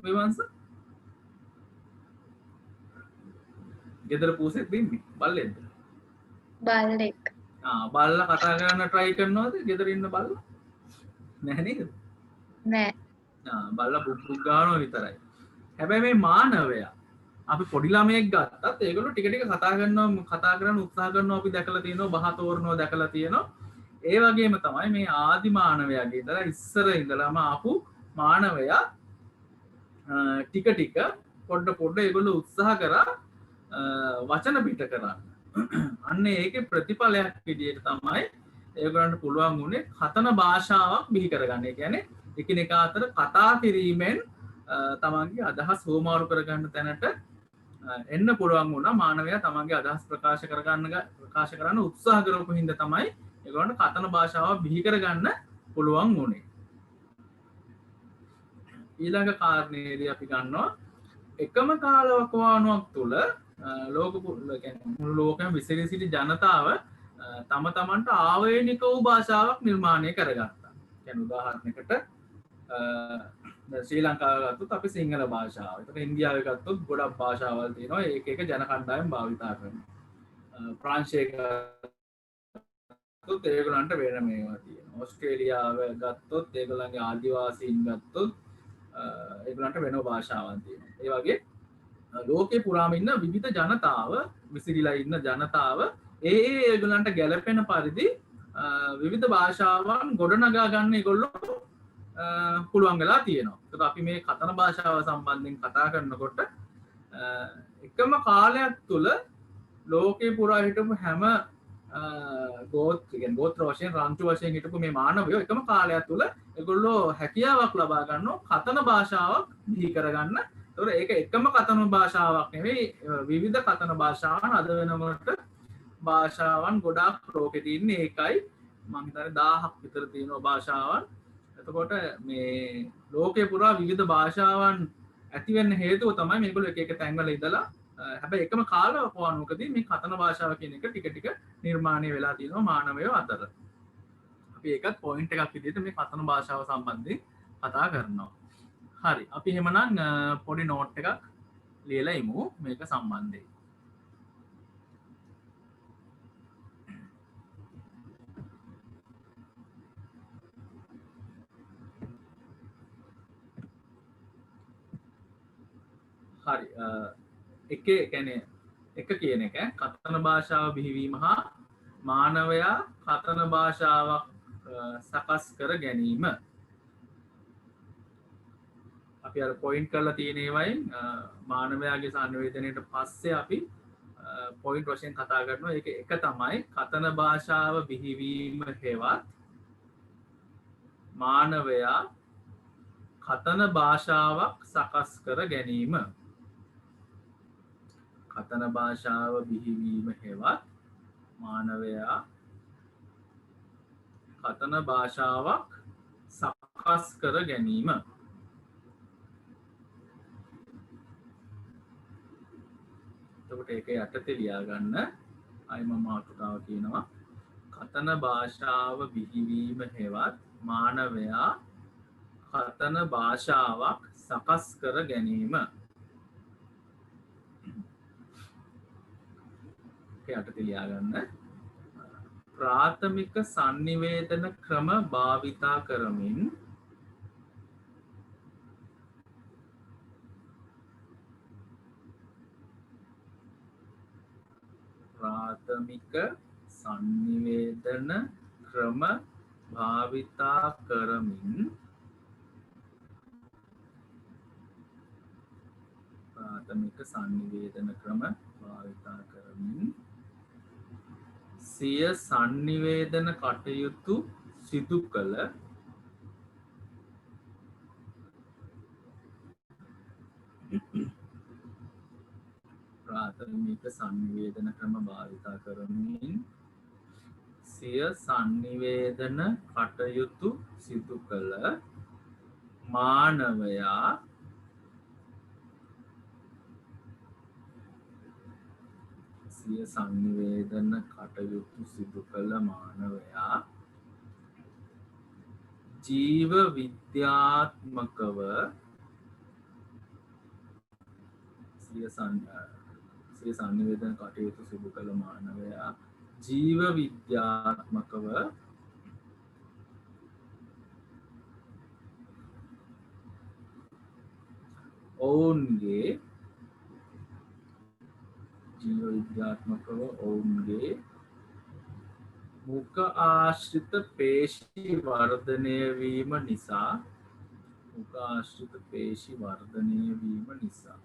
විමර්ශක? ගෙදර පූසෙක් දෙන්නේ බල්ලෙක්ද? බල්ලෙක්. බල්ලා කතා කරන්න try කරනවද ගෙදර ඉන්න බල්ලා? නැහැ නේද? නෑ. බල්ලා බුක් ගන්නවා විතරයි. හැබැයි මේ මානවයා අපි පොඩි ළමයෙක් ගත්තත් ඒගොල්ලෝ ටික ටික කතා කරන්න උත්සාහ කරනවා අපි දැකලා තියෙනවා බහ තෝරනවා දැකලා තියෙනවා. ඒ වගේම තමයි මේ ආදි මානවයාගේ ඉඳලා ඉස්සර ඉඳලාම ආපු මානවයා ටික ටික පොඩ ඒගොල්ලෝ උත්සාහ කරා වචන පිට කරන්න. අන්න ඒකේ ප්‍රතිඵලයක් විදිහට තමයි ඒගොල්ලන්ට පුළුවන් වුණේ කතන භාෂාවක් බිහි කරගන්න. ඒ කියන්නේ එකිනෙකා අතර කතා කිරීමෙන් තමන්ගේ අදහස් හෝමාරු කරගන්න තැනට එන්න පුළුවන් වුණා. මානවයා තමන්ගේ අදහස් ප්‍රකාශ කරන්න උත්සාහ කරපු හින්දා තමයි ඒගොල්ලන්ට කතන භාෂාව බිහි කරගන්න පුළුවන් වුණේ. ඊළඟ කාරණේදී අපි ගන්නවා එකම කාලවකවානුවක් තුළ මුළු ලෝකෙම විසිරී සිටි ජනතාව තම තමන්ට ආවේනික වූ භාෂාවක් නිර්මාණය කරගත්තා. කියන්නේ උදාහරණයකට ශ්‍රී ලංකාව ගත්තොත් අපි සිංහල භාෂාව. ඒතකොට ඉන්දියාවේ ගත්තොත් ගොඩක් භාෂාවල් තියෙනවා. ඒක එක ජන කණ්ඩායම් භාවිතා කරනවා. ප්‍රංශයේ ගත්තොත් ඒගොල්ලන්ට වෙන මේවා තියෙනවා. ඕස්ට්‍රේලියාව ගත්තොත් ඒගොල්ලන්ගේ ආදිවාසීන් ගත්තොත් ඒගොල්ලන්ට වෙන භාෂාවන් තියෙනවා. ඒ වගේ ලෝකේ පුරාම ඉන්න විවිධ ජනතාව විසිරීලා ඉන්න ජනතාව ඒගොල්ලන්ට ගැලපෙන පරිදි විවිධ භාෂාවන් ගොඩනගා ගන්න ඒගොල්ලෝ පුළුවන් වෙලා තියෙනවා. ඒත් අපි මේ කතන භාෂාව සම්බන්ධයෙන් කතා කරනකොට එකම කාලයක් තුල ලෝකේ පුරා හිටපු හැම ගෝත්‍ර වශයෙන් රාජ්‍ය වශයෙන් හිටපු මේ මානවයෝ එකම කාලයක් තුල ඒගොල්ලෝ හැකියාවක් ලබා ගන්නවා කතන භාෂාවක් බිහි කරගන්න. ඒතකොට ඒක එකම කතන භාෂාවක් නෙවෙයි විවිධ කතන භාෂාවන් අද වෙනකොට භාෂාවන් ගොඩාක් ලෝකෙ තියෙන්නේ. ඒකයි මම හිතන්නේ 1000ක් විතර තියෙනවා භාෂාවන්. එතකොට මේ ලෝකේ පුරා විවිධ භාෂාවන් ඇති වෙන්න හේතුව තමයි මේගොල්ලෝ එක එක තැන්වල ඉඳලා හැබැයි එකම කාලවකවානුවකදී මේ කතන භාෂාව කියන එක ටික ටික නිර්මාණය වෙලා තියෙනවා මානවයෝ අතර. අපි ඒකත් පොයින්ට් එකක් විදිහට මේ කතන භාෂාව සම්බන්ධයෙන් කතා කරනවා. හරි. අපි එහෙමනම් පොඩි නෝට් එකක් ලියලා ඉමු මේක සම්බන්ධයෙන්. හරි. එක කියන එක කතන භාෂාව බිහිවීම හා මානවයා කතන භාෂාවක් සකස් කර ගැනීම. අපි අර පොයින්ට් කරලා තියෙන ඒවායින් මානවයාගේ සංවේදනයට පස්සේ අපි පොයින්ට් වශයෙන් කතා කරනවා. ඒක එක තමයි කතන භාෂාව බිහිවීම හේවත් මානවයා කතන භාෂාවක් සකස් කර ගැනීම. කතන භාෂාව බිහිවීම හේවත් මානවයා කතන භාෂාවක් සකස් කර ගැනීම. එතකොට ඒක යටතේ ලියාගන්න අය මම මාතෘකාව කියනවා කතන භාෂාව බිහිවීම හේවත් මානවයා කතන භාෂාවක් සකස් කර ගැනීම. යටතේ ලියාගන්න ප්‍රාථමික සංනිවේදන ක්‍රම භාවිතා කරමින් ප්‍රාථමික සංනිවේදන ක්‍රම භාවිතා කරමින් ප්‍රාථමික සංනිවේදන ක්‍රම භාවිතා කරමින් සිය සංනිවේදන කටයුතු සිදු කළ ප්‍රාථමික සංනිවේදන ක්‍රම භාවිතා කරමින් සිය සංනිවේදන කටයුතු සිදු කළ මානවයා සිය සංනිවේදන කටයුතු සිදු කළ මානවයා ජීව විද්‍යාත්මකව සිය සංනිවේදන කටයුතු සිදු කළ මානවයා ජීව විද්‍යාත්මකව ඔවුන්ගේ මුඛ ආශ්‍රිත පේශි වර්ධනය වීම නිසා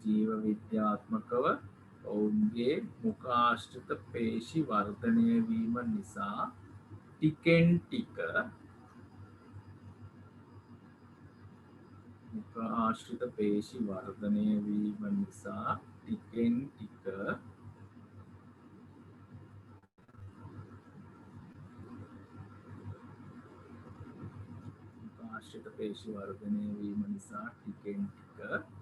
ජීව විද්‍යාත්මකව ඔවුන්ගේ මුඛ ආශ්‍රිත පේශි වර්ධනය වීම නිසා ටිකෙන් ටික මුඛ ආශ්‍රිත පේශි වර්ධනය වීම නිසා ටිකෙන් ටික ආශ්‍රිත පේශි වර්ධනය වීම නිසා ටිකෙන් ටික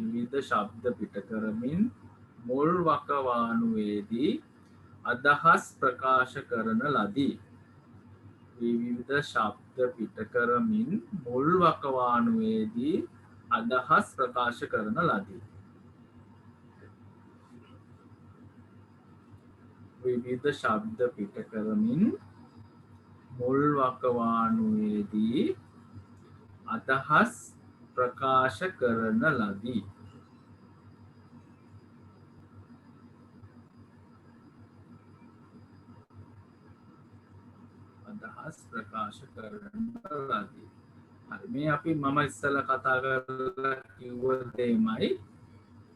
විවිධ ශබ්ද පිට කරමින් මුල් වකවානුවේදී අදහස් ප්‍රකාශ කරන ලදී. විවිධ ශබ්ද පිට කරමින් මුල් වකවානුවේදී අදහස් ප්‍රකාශ කරන ලදී. විවිධ ශබ්ද පිට කරමින් මුල් වකවානුවේදී අදහස් ප්‍රකාශ කරන ලදී. ප්‍රකාශ කරන ලදී. හරි මේ අපි මම ඉස්සෙල්ලා කතා කරලා කිව්ව දෙයමයි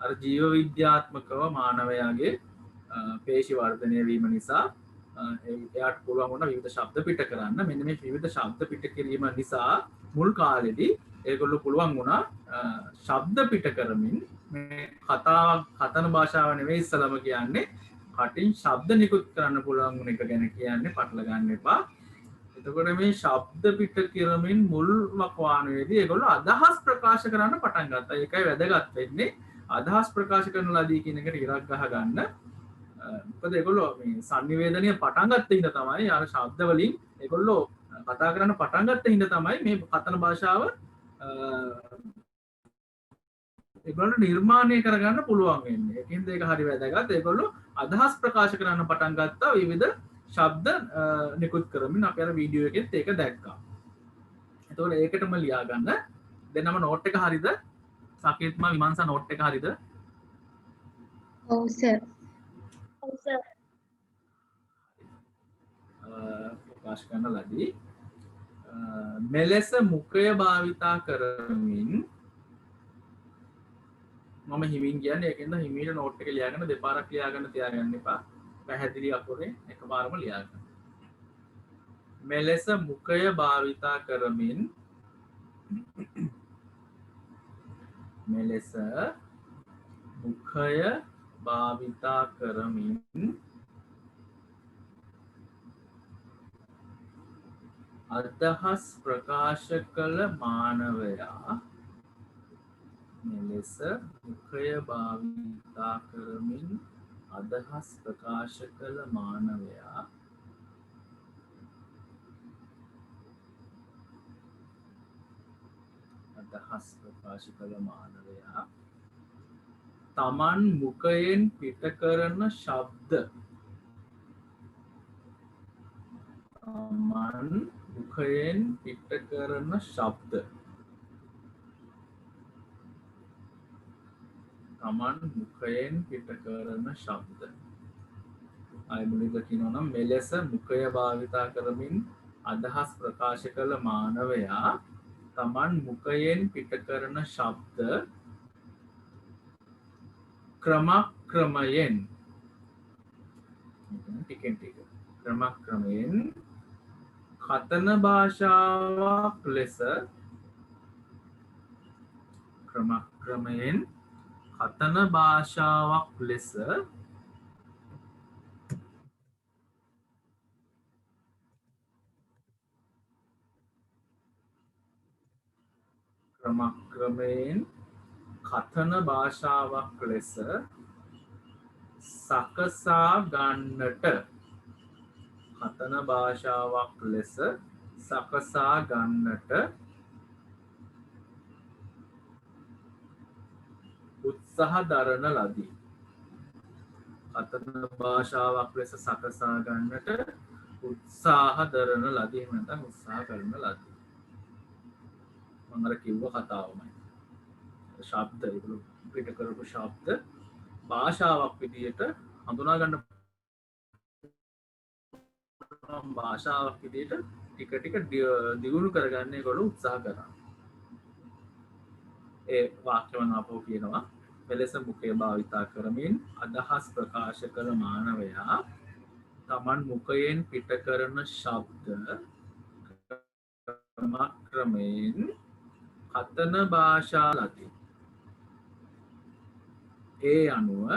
අර ජීව විද්‍යාත්මකව මානවයාගේ පේශි වර්ධනය වීම නිසා එයාට පුළුවන් වුණා විවිධ ශබ්ද පිට කරන්න. මෙන්න මේ විවිධ ශබ්ද පිට කිරීම නිසා මුල් කාලෙදී ඒගොල්ලෝ පුළුවන් වුණා ශබ්ද පිට කරමින් මේ කතන භාෂාව නෙවෙයි ඉස්සලම කියන්නේ කටින් ශබ්ද නිකුත් කරන්න පුළුවන් වුණ එක ගැන කියන්නේ පටල ගන්න එපා. එතකොට මේ ශබ්ද පිට කරමින් මුල් වකවානුවේදී ඒගොල්ලෝ අදහස් ප්‍රකාශ කරන්න පටන් ගත්තා. ඒකයි වැදගත් වෙන්නේ අදහස් ප්‍රකාශ කරන ලදී කියන එකට ඉරක් ගහ ගන්න. මොකද ඒගොල්ලෝ මේ සංනිවේදනය පටන් ගත්ත හින්දා තමයි අර ශබ්ද වලින් ඒගොල්ලෝ කතා කරන්න පටන් ගත්ත හින්දා තමයි මේ කතන භාෂාව ඒගොල්ලෝ නිර්මාණය කරගන්න පුළුවන් වෙන්නේ. ඒකින්ද ඒක හරි වැදගත්. ඒගොල්ලෝ අදහස් ප්‍රකාශ කරන්න පටන් ගත්තා විවිධ ශබ්ද නිකුත් කරමින් අපි අර වීඩියෝ එකෙත් ඒක දැක්කා. එතකොට ඒකටම ලියා ගන්න. දෙන්නම නෝට් එක හරිද? සකේත්ම විමර්ශන නෝට් එක හරිද? ඔව් සර්. ප්‍රකාශ කරන ලදී. මෙලෙස මුඛය භාවිතා කරමින් මම හිමින් කියන්නේ ඒකෙන්ද හිමීට නෝට් එක ලියාගෙන දෙපාරක් ලියාගන්න තියාගන්න එපා. පැහැදිලි අකුරේ එකපාරම ලියාගන්න. මෙලෙස මුඛය භාවිතා කරමින් අදහස් ප්‍රකාශ කළ මානවයා අදහස් ප්‍රකාශ කළ මානවයා අදහස් ප්‍රකාශ කළ මානවයා තමන් මුඛයෙන් පිට කරන ශබ්ද තමන් මුඛයෙන් පිට කරන ශබ්ද තමන් මුඛයෙන් පිට කරන ශබ්ද අය මුලින්ම කියනවා නම් මෙලෙස මුඛය භාවිතා කරමින් අදහස් ප්‍රකාශ කළ මානවයා තමන් මුඛයෙන් පිට කරන ශබ්ද ක්‍රමක්‍රමයෙන් ටිකෙන් ටික ක්‍රමක්‍රමයෙන් කතන භාෂාවක් ලෙස ක්‍රමක්‍රමයෙන් කතන භාෂාවක් ලෙස ක්‍රමක්‍රමයෙන් කතන භාෂාවක් ලෙස සකසා ගන්නට කතන භාෂාවක් ලෙස සකසා ගන්නට උත්සාහ දරන ලදී. කතන භාෂාවක් ලෙස සකසා ගන්නට උත්සාහ දරන ලදී. එහෙම නැත්නම් උත්සාහ කරන ලදී. මම අර කිව්ව කතාවමයි. ශබ්ද ඒගොල්ලෝ පිට කරපු ශබ්ද භාෂාවක් විදියට හඳුනා ගන්න භාෂාවක් විදියට ටික ටික දියුණු කරගන්න ඒගොල්ලෝ උත්සාහ කරනවා. ඒ වාක්‍යවල අපෝ කියනවා මෙලෙස මුඛය භාවිතා කරමින් අදහස් ප්‍රකාශ කළ මානවයා තමන් මුඛයෙන් පිට කරන ශබ්ද ක්‍රමක්‍රමයෙන් කතන භාෂා ලදී. ඒ අනුව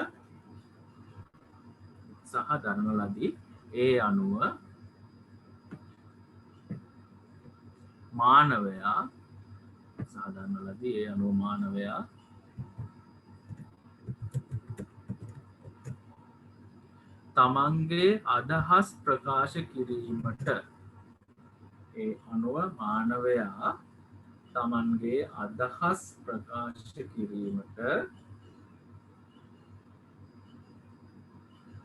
සහ දරන ලදී. ඒ අනුව මානවයා සාධරන ලදී. ඒ අනුව මානවයා තමන්ගේ අදහස් ප්‍රකාශ කිරීමට ඒ අනුව මානවයා තමන්ගේ අදහස් ප්‍රකාශ කිරීමට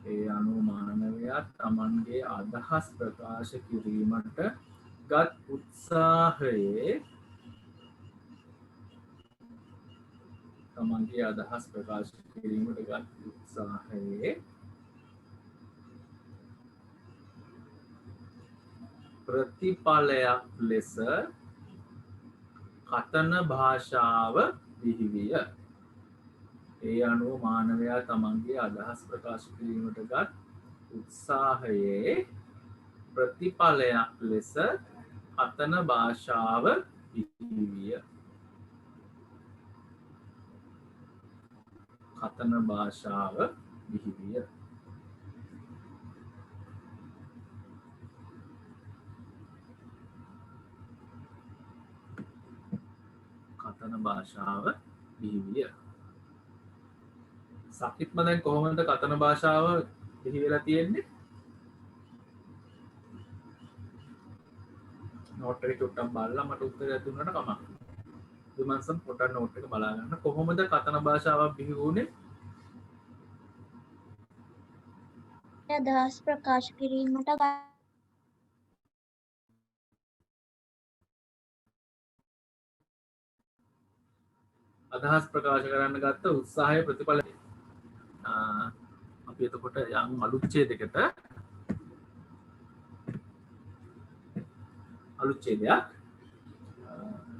ඒ අනුව මානවයා තමන්ගේ අදහස් ප්‍රකාශ කිරීමට ගත් උත්සාහයේ තමන්ගේ අදහස් ප්‍රකාශ කිරීමට ගත් උත්සාහයේ ප්‍රතිඵලයක් ලෙස කතන භාෂාව බිහිවිය. ඒ අනුව මානවයා තමන්ගේ අදහස් ප්‍රකාශ කිරීමට ගත් උත්සාහයේ ප්‍රතිඵලයක් ලෙස කතන භාෂාව බිහිවිය. කතන භාෂාව බිහිවිය. කතන භාෂාව බිහිවිය. සකිත්ම දැන් කොහොමද කතන භාෂාව බිහි වෙලා තියෙන්නේ? නෝට් එක චුට්ටක් බලලා මට උත්තරයක් දුන්නට කමක් නැහැ. විමර්ශන පොඩ්ඩක් නෝට් එක බලා ගන්න. කොහොමද කතන භාෂාවක් බිහි වුනේ? අදහස් ප්‍රකාශ කිරීමට අදහස් ප්‍රකාශ කරන්න ගත්ත උත්සාහය ප්‍රතිඵල අපි එතකොට යම් අලුච්ඡේදයකට අලුච්ඡේදයක්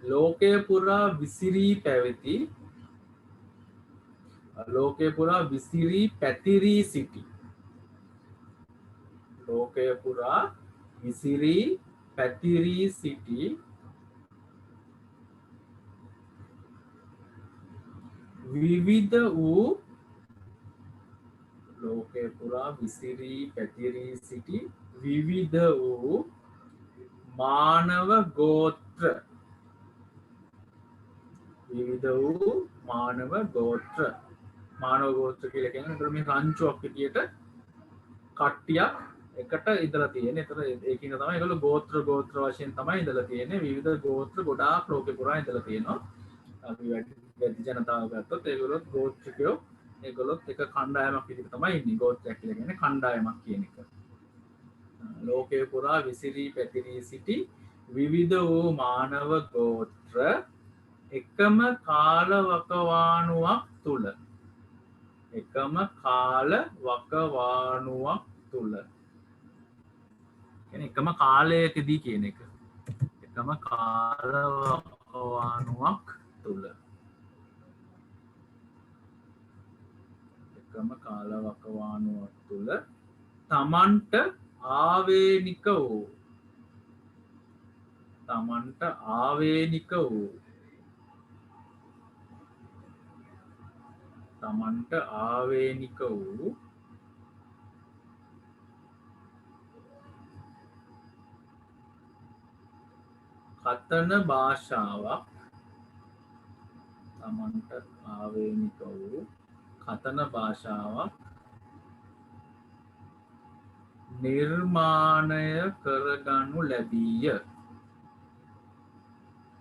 ලෝකය පුරා විසිරී පැවති ලෝකය පුරා විසිරී පැතිරී සිටි ලෝකය පුරා විසිරී පැතිරී සිටි විවිධ වූ ලෝකය පුරා විසිරී පැතිරී සිටි විවිධ වූ මානව ගෝත්‍ර විවිධ වූ මානව ගෝත්‍ර කියලා කියන්නේ මේ රංචුවක් විදියට කට්ටියක් එකට ඉඳලා තියෙන්නේ. ඒතර ඒකින් තමයි ඒගොල්ලෝ ගෝත්‍ර වශයෙන් තමයි ඉඳලා තියෙන්නේ. විවිධ ගෝත්‍ර ගොඩාක් ලෝකේ පුරා ඉඳලා තියෙනවා. අපි වැඩි ජනතාව ගත්තොත් ඒගොල්ලෝ ගෝත්‍රිකයෝ ඒගොල්ලොත් එක කණ්ඩායමක් විදිහට තමයි ඉන්නේ. ගෝත්‍රයක් කියලා කියන්නේ කණ්ඩායමක් කියන එක. ලෝකයේ පුරා විසිරී පැතිරී සිටි විවිධ වූ මානව ගෝත්‍ර එකම කාල වකවානුවක් තුල එකම කාලයකදී කියන එක එකම කාල වකවානුවක් තුල තමන්ට ආවේනික වූ කතන භාෂාවක්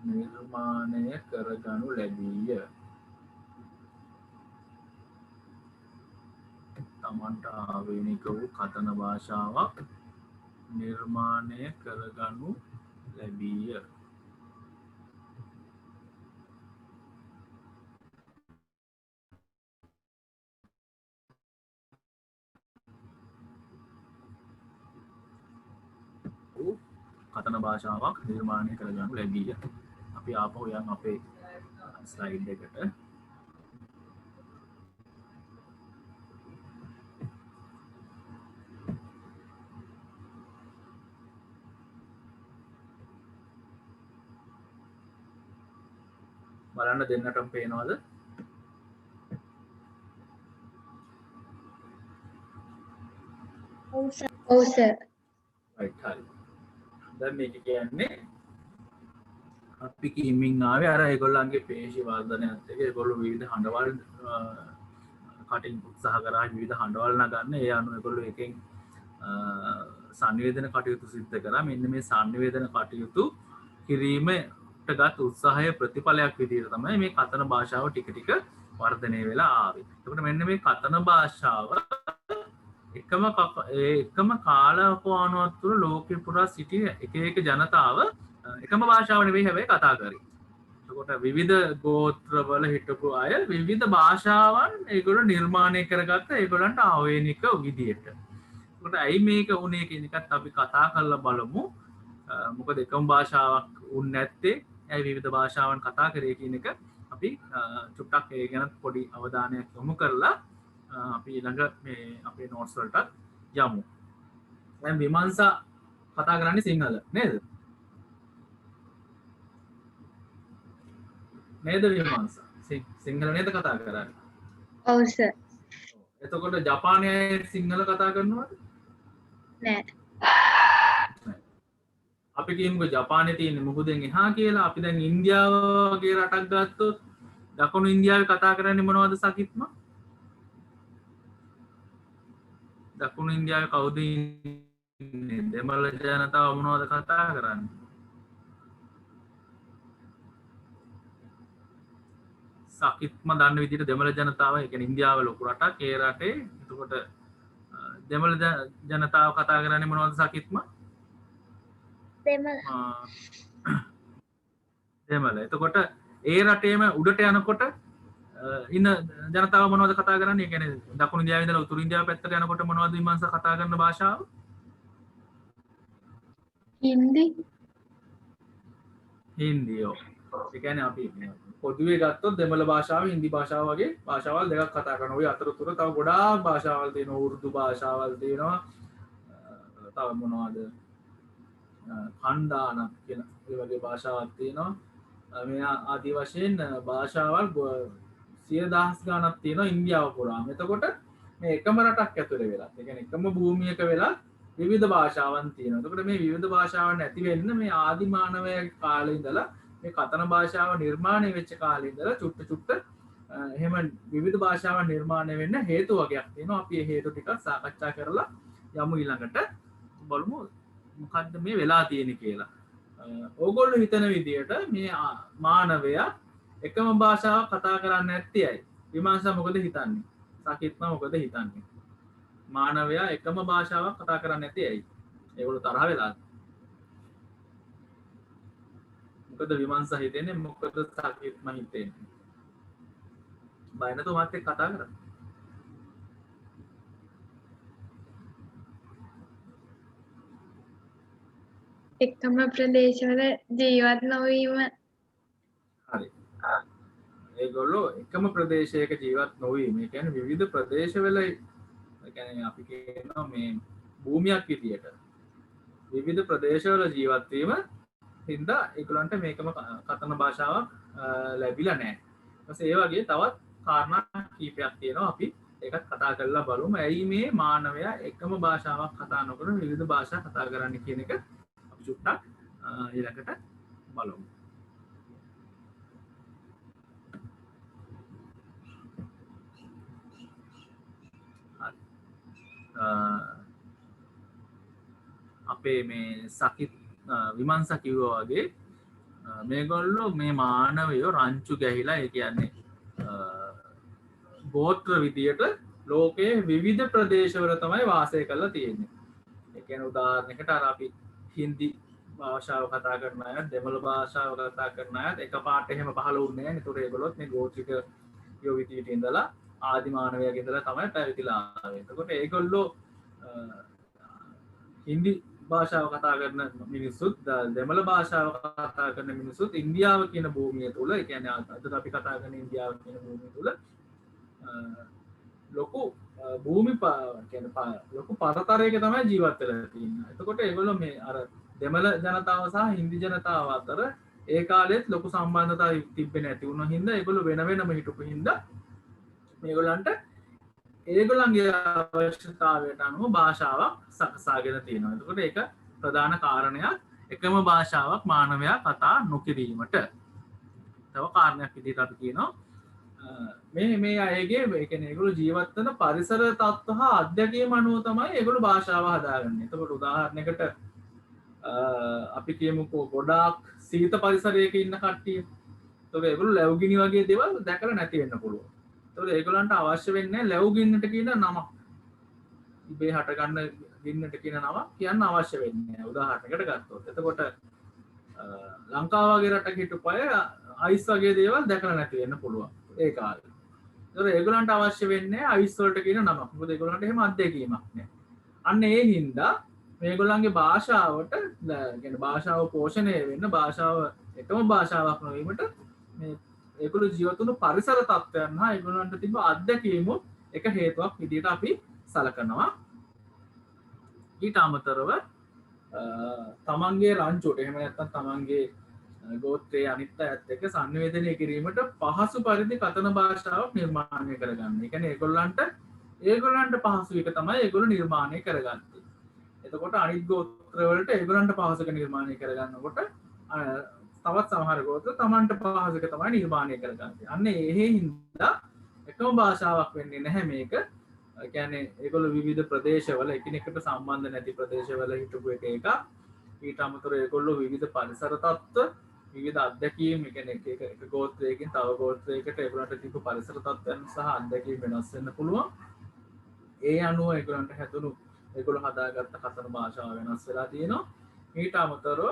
නිර්මාණය කරගනු ලැබීය. තමන්ට ආවේනික වූ කතන භාෂාවක් නිර්මාණය කරගනු ලැබීය. කතන භාෂාවක් නිර්මාණය කරගනු ලැබීය. අපි ආපහු යන් අපේ ස්ලයිඩ් එකට. බලන්න දෙන්නටම පේනවද? ඔව් සර්. right හරි. දැන් මේක කියන්නේ අපි කීමින් ආවේ අර ඒගොල්ලන්ගේ පේශි වර්ධනයත් එක්ක ඒගොල්ලෝ විවිධ හඬවල් කටින් උත්සාහ කරා විවිධ හඬවල් නගන්න. ඒ අනුව ඒගොල්ලෝ එකෙන් සංවේදන කටයුතු සිද්ධ කරා. මෙන්න මේ සංවේදන කටයුතු කිරීමට ගත් උත්සාහය ප්‍රතිඵලයක් විදිහට තමයි මේ කතන භාෂාව ටික ටික වර්ධනය වෙලා ආවේ. එතකොට මෙන්න මේ කතන භාෂාව එකම කාලවකවානුවක් තුළ ලෝකෙ පුරා සිටි එක ජනතාව එකම භාෂාව නෙවෙයි හැබැයි කතා කරේ. එතකොට විවිධ ගෝත්‍රවල හිටපු අය විවිධ භාෂාවන් ඒගොල්ලෝ නිර්මාණය කරගත්ත ඒගොල්ලන්ට ආවේනික විදියට. එතකොට ඇයි මේක වුනේ කියන එකත් අපි කතා කරලා බලමු. මොකද එකම භාෂාවක් වුන් නැත්තේ ඇයි විවිධ භාෂාවන් කතා කරේ කියන එක අපි චුට්ටක් ඒ ගැන පොඩි අවධානයක් යොමු කරලා අපි ළඟ මේ අපේ නෝට්ස් වලට යමු. දැන් විමර්ශා කතා කරන්නේ සිංහල නේද? විමර්ශා සිංහල නේද කතා කරන්නේ? ඔව් සර්. එතකොට ජපානයේ සිංහල කතා කරනවද? නෑ. අපි කියමුකෝ ජපානයේ තියෙන මුහුදෙන් එහා කියලා. අපි දැන් ඉන්දියාව වගේ රටක් ගත්තොත් දකුණු ඉන්දියාවේ කතා කරන්නේ මොනවද සකිත්ම? දකුණු ඉන්දියාවේ කවුද ඉන්නේ? දෙමළ ජනතාව මොනවද කතා කරන්නේ? සකිත්ම දන්න විදිහට දෙමළ ජනතාව, ඒ කියන්නේ ඉන්දියාව ලොකු රටක්. ඒ රටේ එතකොට දෙමළ ජනතාව කතා කරන්නේ මොනවද සකිත්ම? දෙමළ. එතකොට ඒ රටේම උඩට යනකොට ඉන්න ජනතාව මොනවද කතා කරන්නේ? ඒ කියන්නේ දකුණු ඉන්දියාවේ ඉඳලා උතුරු ඉන්දියාව පැත්තට යනකොට මොනවද විමර්ශ කතා කරන භාෂාව? හින්දියෝ. ඒ කියන්නේ අපි පොදුවේ ගත්තොත් දෙමළ භාෂාව හින්දි භාෂාව වගේ භාෂාවල් දෙකක් කතා කරනවා. ඔය අතරතුර තව ගොඩාක් භාෂාවල් තියෙනවා. උර්දු භාෂාවල් තියෙනවා. තව මොනවද? කණ්ඩාන කියන ඒ වගේ භාෂාවක් තියෙනවා. මේ ආදී වශයෙන් භාෂාවල් 100,000 ගණක් තියෙනවා ඉන්දියාව පුරාම. එතකොට මේ එකම රටක් ඇතුලේ වෙලා, ඒ කියන්නේ එකම භූමියක වෙලා විවිධ භාෂාවන් තියෙනවා. එතකොට මේ විවිධ භාෂාවන් ඇති වෙන්න මේ ආදි මානවයාගේ කාලේ ඉඳලා මේ කතන භාෂාව නිර්මාණය වෙච්ච කාලේ ඉඳලා චුට්ට එහෙම විවිධ භාෂාවන් නිර්මාණය වෙන්න හේතු වගේක් තියෙනවා. අපි මේ හේතු ටිකක් සාකච්ඡා කරලා යමු ඊළඟට. බලමු මොකක්ද මේ වෙලා තියෙන කියලා. ඕගොල්ලෝ හිතන විදියට මේ මානවයා එකම භාෂාවක් කතා කරන්න නැත්තේ ඇයි? විමර්ශන මොකද හිතන්නේ? සාකිත්ම මොකද හිතන්නේ? මානවයා එකම භාෂාවක් කතා කරන්න නැත්තේ ඇයි? ඒගොල්ලෝ තරහ වෙලාද? මොකද විමර්ශ හිතෙන්නේ? මොකද සාකිත්ම හිතෙන්නේ? බය නැතුව මාත් එක්ක කතා කරන්න. එකම ප්‍රදේශවල ජීවත් නොවීම. හරි. ඒගොල්ලෝ එකම ප්‍රදේශයක ජීවත් නොවීම. ඒ කියන්නේ විවිධ ප්‍රදේශවල ඒ කියන්නේ අපි කියනවා මේ භූමියක් විදියට විවිධ ප්‍රදේශවල ජීවත් වීම හින්දා ඒගොල්ලන්ට මේකම කතන භාෂාවක් ලැබිලා නැහැ. ඊපස්සේ ඒ වගේ තවත් කාරණා කීපයක් තියෙනවා අපි ඒකත් කතා කරලා බලමු. ඇයි මේ මානවයා එකම භාෂාවක් කතා නොකරන විවිධ භාෂා කතා කරන්නේ කියන එක අපි චුට්ටක් ඊළඟට බලමු. අපේ මේ සකිත් විමංශ කිව්වා වගේ මේගොල්ලෝ මේ මානවයෝ රංචු ගැහිලා ඒ කියන්නේ ගෝත්‍ර විදියට ලෝකයේ විවිධ ප්‍රදේශවල තමයි වාසය කරලා තියෙන්නේ. ඒ කියන්නේ උදාහරණයකට අර අපි හින්දි භාෂාව කතා කරන අය, දෙමළ භාෂාව කතා කරන අය එකපාරට එහෙම පහළ වුණේ නැහැ. ඒතකොට ඒගොල්ලොත් මේ ගෝත්‍රික යෝ විදියට ඉඳලා ආදි මානවයාගේ ඉඳලා තමයි පැවිදිලා ආවේ. එතකොට ඒගොල්ලෝ හින්දි භාෂාව කතා කරන මිනිස්සුත් දෙමළ භාෂාව කතා කරන මිනිස්සුත් ඉන්දියාව කියන භූමිය තුළ ඒ කියන්නේ අද අපි කතා කරන ඉන්දියාව කියන භූමිය තුළ ලොකු භූමි ලොකු පරතරයක තමයි ජීවත් වෙලා තියෙන්නේ. එතකොට ඒගොල්ලෝ මේ අර දෙමළ ජනතාව සහ හින්දි ජනතාව අතර ඒ කාලෙත් ලොකු සම්බන්ධතා තිබෙන්නේ නැති වුණ හින්දා ඒගොල්ලෝ වෙන වෙනම හිටපු හින්දා මේගොල්ලන්ට ඒගොල්ලන්ගේ අවශ්‍යතාවයට අනුව භාෂාවක් සකසාගෙන තියෙනවා. එතකොට ඒක ප්‍රධාන කාරණයක් එකම භාෂාවක් මානවයා කතා නොකිරීමට. තව කාරණයක් විදිහට අපි කියනවා මේ අයගේ ඒ කියන්නේ ඒගොල්ලෝ ජීවත් වෙන පරිසර තත්ත්ව හා අධ්‍යක්ීම අනුව තමයි ඒගොල්ලෝ භාෂාව හදාගන්නේ. එතකොට උදාහරණයකට අපි කියමුකෝ ගොඩාක් සීත පරිසරයක ඉන්න කට්ටිය. එතකොට ඒගොල්ලෝ ලැබුගිනි වගේ දේවල් දැකලා නැති වෙන්න පුළුවන්. එතකොට ඒගොල්ලන්ට අවශ්‍ය වෙන්නේ ලැබු ගින්නට කියන නම. ඉබේ හටගන්න ගින්නට කියන නම කියන්න අවශ්‍ය වෙන්නේ නැහැ. උදාහරණයකට ගත්තොත්. එතකොට ලංකාව වගේ රටක හිටපු අය අයිස් වගේ දේවල් දැකලා නැති වෙන්න පුළුවන් ඒ කාලේ. ඒතකොට ඒගොල්ලන්ට අවශ්‍ය වෙන්නේ අයිස් වලට කියන නමක්. මොකද ඒගොල්ලන්ට එහෙම අත්දැකීමක් නැහැ. අන්න ඒ හින්දා මේගොල්ලන්ගේ භාෂාවට කියන්නේ භාෂාව පෝෂණය වෙන්න භාෂාව එකම භාෂාවක් නොවීමට මේ ඒගොල්ලෝ ජීවත් වුණු පරිසර තත්ත්වයන් හා ඒගොල්ලන්ට තිබ්බ අත්දැකීම් එක හේතුවක් විදිහට අපි සලකනවා. ඊට අමතරව තමන්ගේ රංචුවට එහෙම නැත්නම් තමන්ගේ ගෝත්‍රයේ අනිත් අයත් එක්ක සංවේදනය කිරීමට පහසු පරිදි කතන භාෂාවක් නිර්මාණය කරගන්න. ඒ කියන්නේ ඒගොල්ලන්ට පහසු එක තමයි ඒගොල්ලෝ නිර්මාණය කරගත්තේ. එතකොට අනිත් ගෝත්‍ර වලට ඒගොල්ලන්ට පහසුක නිර්මාණය කරගන්නකොට තවත් සමහර ගෝත්‍ර තමන්ට පහසුක තමයි නිර්මාණය කරගන්නේ. අන්න ඒ හින්දා එකම භාෂාවක් වෙන්නේ නැහැ මේක. ඒ කියන්නේ ඒගොල්ලෝ විවිධ ප්‍රදේශවල එකිනෙකට සම්බන්ධ නැති ප්‍රදේශවල හිටපු එක. ඊට අමතරව ඒගොල්ලෝ විවිධ පරිසර තත්ත්ව, විවිධ අත්දැකීම්, ඒ කියන්නේ එක ගෝත්‍රයකින් තව ගෝත්‍රයකට ඒගොල්ලන්ට තිබු පරිසර තත්ත්වයන් සහ අත්දැකීම් වෙනස් වෙන්න පුළුවන්. ඒ අනුව ඒගොල්ලන්ට හැදුණු ඒගොල්ලෝ හදාගත්ත කතන භාෂාව වෙනස් වෙලා තියෙනවා. ඊට අමතරව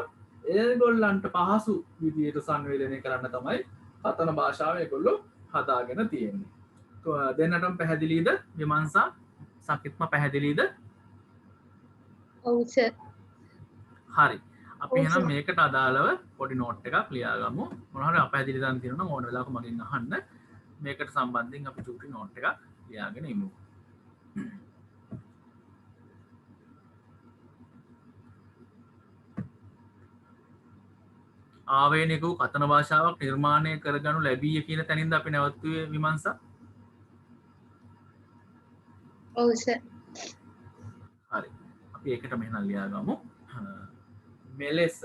ඒගොල්ලන්ට පහසු විදියට සංවේදනය කරන්න තමයි කතන භාෂාව ඒගොල්ලෝ හදාගෙන තියෙන්නේ. දෙන්නටම පැහැදිලිද? විමංශා සකිත්ම පැහැදිලිද? ඔව් සර්. හරි. අපි එහෙනම් මේකට අදාළව පොඩි නෝට් එකක් ලියාගමු. මොනවා හරි අපැහැදිලි දන් තියෙනවා නම් ඕන වෙලාවක මගෙන් අහන්න. මේකට සම්බන්ධයෙන් අපි චුටි නෝට් එකක් ලියාගෙන ඉමු. ආවේනික වූ කතන භාෂාවක් නිර්මාණය කරගනු ලැබීය කියන තැනින්ද අපි නැවතුනේ විමංශා? ඔව් සර්. හරි. අපි ඒකට මෙහෙනම් ලියාගමු. මෙලෙස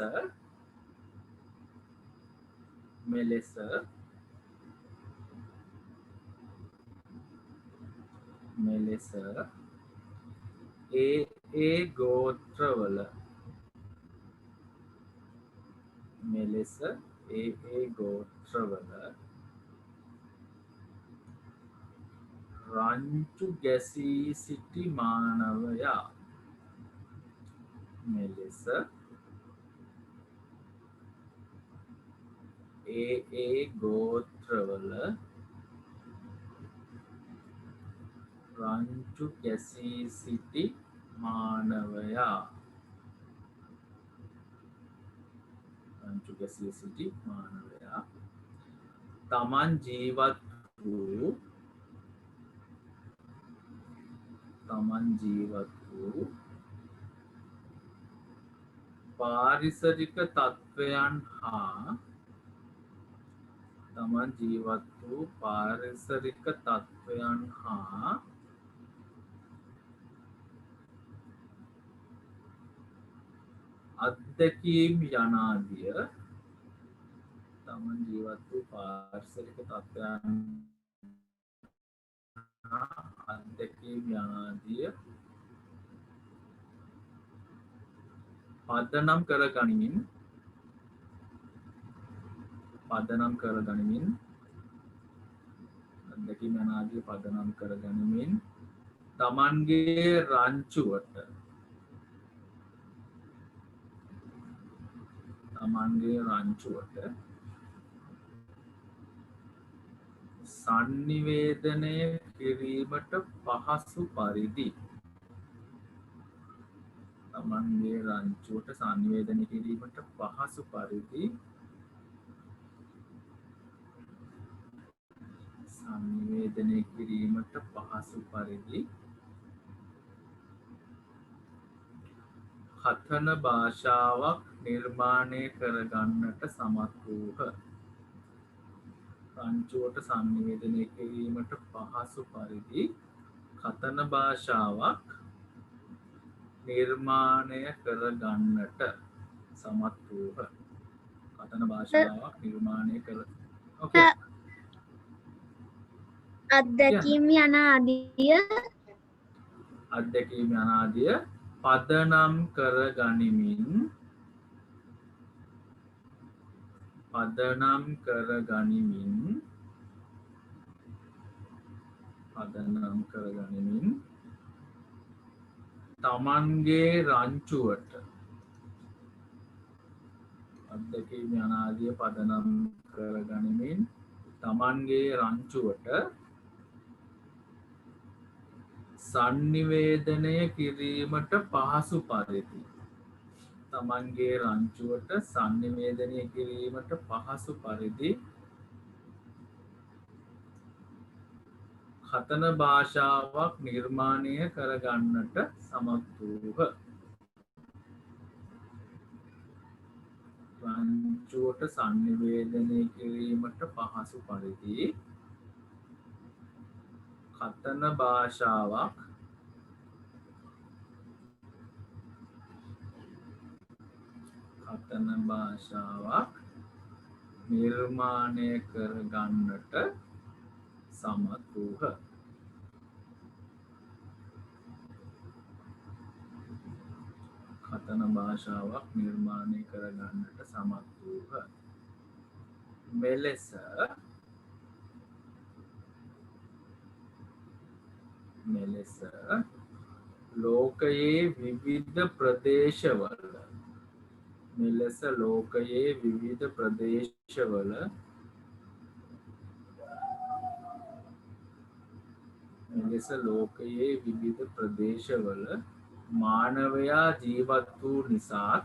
ඒ ගෝත්‍රවල මෙලෙස ඒ ගෝත්‍රවල රංචු ගැසී සිටි මානවයා මෙලෙස ඒ ගෝත්‍රවල රංචු ගැසී සිටි මානවයා තමන් ජීවත් වූ පාරිසරික තත්ත්වයන් හා අත්දැකීම් යනාදිය පදනම් කර ගනිමින් තමන්ගේ රංචුවට සංනිවේදනය කිරීමට පහසු පරිදි කථන භාෂාවක් නිර්මාණය කරගන්නට සමත් වූහ. රංචුවට සංනිවේදනය කිරීමට පහසු පරිදි කථන භාෂාවක් නිර්මාණය කරගන්නට සමත් වූහ. අත්දැකීම් යනාදිය පදනම් කර ගනිමින් තමන්ගේ රංචුවට සංනිවේදනය කිරීමට පහසු පරිදි කථන භාෂාවක් නිර්මාණය කරගන්නට සමත් වූහ. රංචුවට සංනිවේදනය කිරීමට පහසු පරිදි කථන භාෂාවක් නිර්මාණය කරගන්නට සමත් වූහ. මෙලෙස ලෝකයේ විවිධ ප්‍රදේශවල මානවයා ජීවත් වූ නිසාත්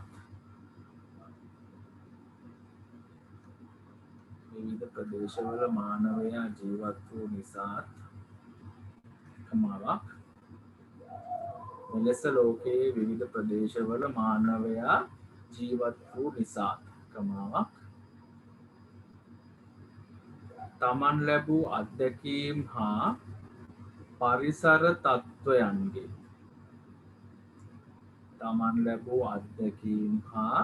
තමන් ලැබූ අත්දැකීම් හා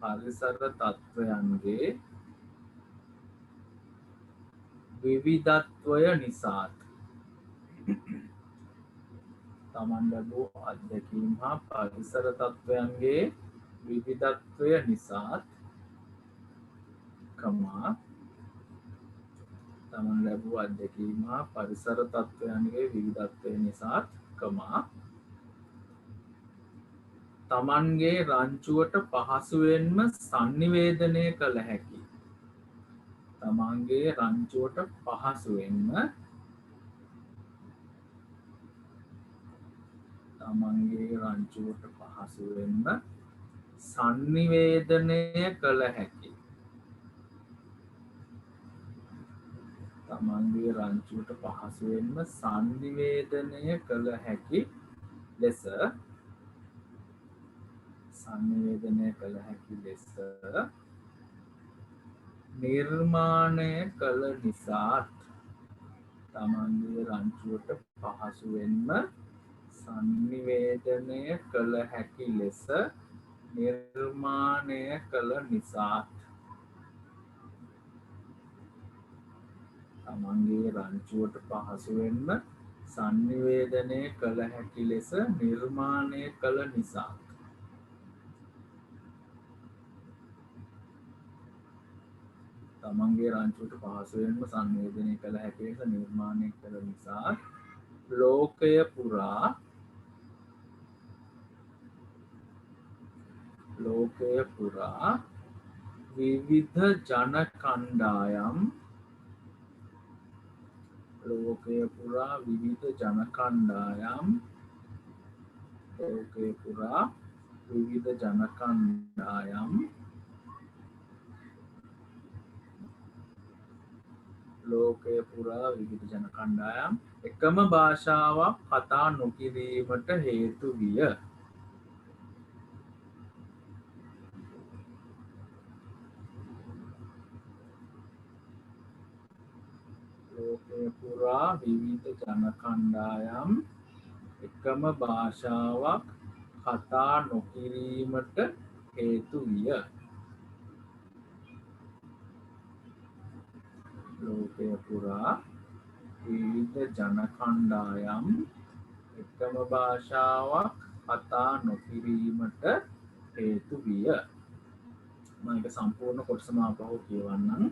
පරිසර තත්ත්වයන්ගේ විවිධත්වය නිසාත් තමන් ලැබූ අත්දැකීම් හා පරිසර තත්ත්වයන්ගේ විවිධත්වය නිසාත් තමන් ලැබූ අත්දැකීම් හා පරිසර තත්ත්වයන්ගේ විවිධත්වය නිසාත් තමන්ගේ රංචුවට පහසුවෙන්ම සංනිවේදනය කළ හැකි. තමන්ගේ රංචුවට පහසුවෙන්ම සංනිවේදනය කළ හැකි. තමන්ගේ රංචුවට පහසුවෙන්ම සංනිවේදනය කළ හැකි ලෙස නිර්මාණය කළ නිසාත් තමන්ගේ රංචුවට පහසුවෙන්ම සංනිවේදනය කළ හැකි ලෙස නිර්මාණය කළ නිසාත් තමන්ගේ රංචුවට පහසුවෙන්ම සංනිවේදනය කළ හැකි ලෙස නිර්මාණය කළ නිසා තමන්ගේ රංචුවට පහසුවෙන්ම සංවේදනය කළ හැකි ලෙස නිර්මාණය කළ නිසා ලෝකය පුරා විවිධ ජන කණ්ඩායම් එකම භාෂාවක් කතා නොකිරීමට හේතු විය. ලෝකය පුරා විවිධ ජන කණ්ඩායම් එකම භාෂාවක් කතා නොකිරීමට හේතු විය. ලෝකය පුරා විවිධ ජන කණ්ඩායම් එකම භාෂාවක් කතා නොකිරීමට හේතු විය. මම ඒක සම්පූර්ණ කොටසම ආපහු කියවන්නම්.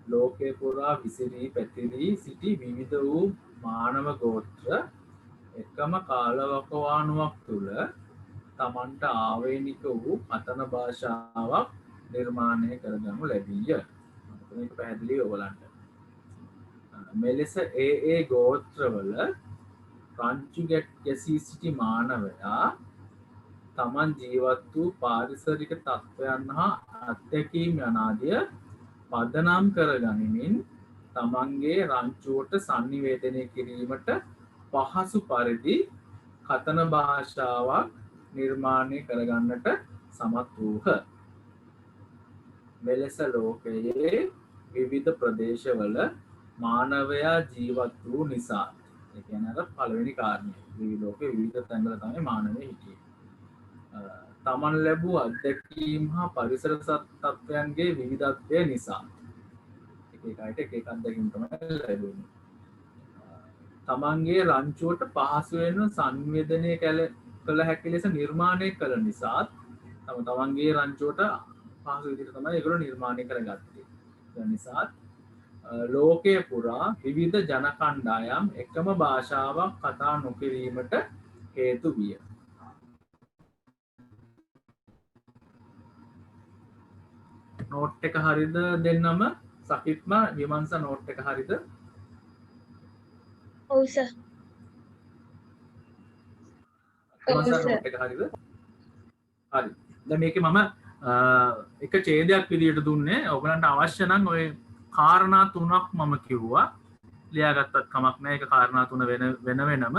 ලෝකය පුරා විසිරී පැතිරී සිටි විවිධ වූ මානව ගෝත්‍ර එකම කාලවකවානුවක් තුළ තමන්ට ආවේනික වූ කතන භාෂාවක් නිර්මාණය කරගනු ලැබීය. මේක පැහැදිලි ඔයගලන්ට. මෙලෙස ඒ ගෝත්‍රවල රංචු ගැසී සිටි මානවයා තමන් ජීවත් වූ පාරිසරික තත්ත්වයන් හා අත්දැකීම් යනාදිය පදනම් කරගනිමින් තමන්ගේ රංචුවට සංනිවේදනය කිරීමට පහසු පරිදි කතන භාෂාවක් නිර්මාණය කරගන්නට සමත් වූහ. මෙලෙස ලෝකයේ විවිධ ප්‍රදේශවල මානවයා ජීවත් වූ නිසා ඒ කියන්නේ අර පළවෙනි කාරණය ලෝකයේ විවිධ තැන්වල තමයි මානවය හිටියේ. තමන් ලැබූ අත්දැකීම් හා පරිසර තත්ත්වයන්ගේ විවිධත්වය නිසා එක අත්දැකීම් තමයි ලැබෙන්නේ. තමන්ගේ රංචුවට පහසුවෙන්ම සංවේදනය කළ හැකි ලෙස නිර්මාණය කළ නිසා තමන්ගේ රංචුවට පහසු විදිහට තමයි ඒගොල්ලෝ නිර්මාණය කරගත්තේ. ඒ නිසා ලෝකය පුරා විවිධ ජන කණ්ඩායම් එකම භාෂාවක් කතා නොකිරීමට හේතු විය. නෝට් එක හරිද දෙන්නම? සකිත්ම විමංශ නෝට් එක හරිද? ඔව් සර්. නෝට් එක හරිද? හරි. දැන් මේකේ මම එක ඡේදයක් විදියට දුන්නේ. ඔයගලන්ට අවශ්‍ය නම් ඔය කාරණා තුනක් මම කිව්වා. ලියාගත්තත් කමක් නැහැ. ඒක කාරණා තුන වෙනම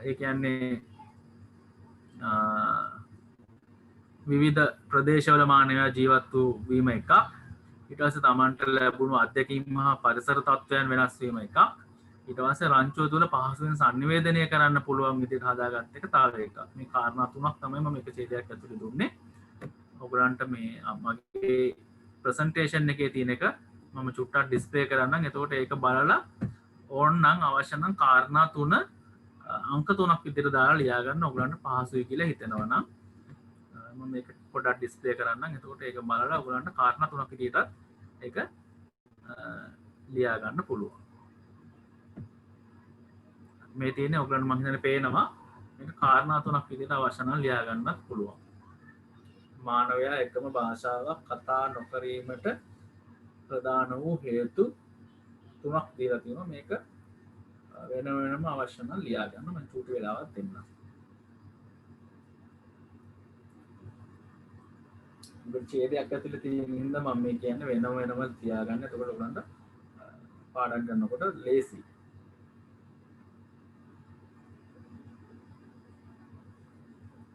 ඒ කියන්නේ විවිධ ප්‍රදේශවල මානවයා ජීවත් වූ වීම එකක්. ඊට පස්සේ තමන්ට ලැබුණු අත්දැකීම් හා පරිසර තත්ත්වයන් වෙනස් වීම එකක්. ඊට පස්සේ රංචුව තුළ පහසුවෙන් සංනිවේදනය කරන්න පුළුවන් විදිහට හදාගත්ත එක තව එකක්. මේ කාරණා තුනක් තමයි මම එක ඡේදයක් ඇතුලේ දුන්නේ. ඔයගලන්ට මේ මගේ ප්‍රසන්ටේෂන් එකේ තියෙන එක මම චුට්ටක් ඩිස්ප්ලේ කරන්නම්. එතකොට ඒක බලලා ඕනනම් අවශ්‍ය නම් කාරණා තුන අංක 3ක් විදිහට දාලා ලියා ගන්න ඔයගලන්ට පහසුයි කියලා හිතෙනවා නම් මම මේක පොඩ්ඩක් ඩිස්ප්ලේ කරන්නම්. එතකොට ඒක බලලා ඔයගලන්ට කාරණා 3ක් විදිහට ඒක ලියා ගන්න පුළුවන්. මේ තියෙන්නේ ඔයගලන්ට මම හිතන්නේ පේනවා මේක කාරණා 3ක් විදිහට අවශ්‍ය නම් ලියා ගන්නත් පුළුවන්. මානවයා එකම භාෂාවක් කතා නොකිරීමට ප්‍රධාන වූ හේතු 3ක් දීලා තියෙනවා. මේක වෙන වෙනම අවශ්‍ය නම් ලියා ගන්න. මම චූටි වෙලාවක් දෙන්නම්. ඡේදයක් ඇතුලේ තියෙන හින්දා මම මේ කියන්නේ වෙන වෙනම තියාගන්න. එතකොට ඔයගලන්ට පාඩම් කරනකොට ලේසි.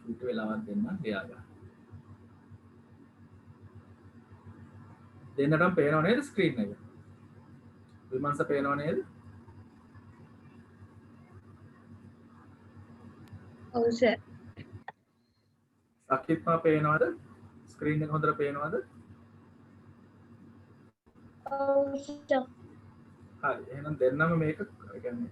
චූටි වෙලාවක් දෙන්නම් ලියා ගන්න. දෙන්නටම පේනව නේද ස්ක්‍රීන් එක? විමර්ශ පේනව නේද? ඔව් සර්. සක්විත්මා පේනවද? ස්ක්‍රීන් එක හොඳට පේනවද? ඔව් සර්. හරි. එහෙනම් දෙන්නම මේක කියන්නේ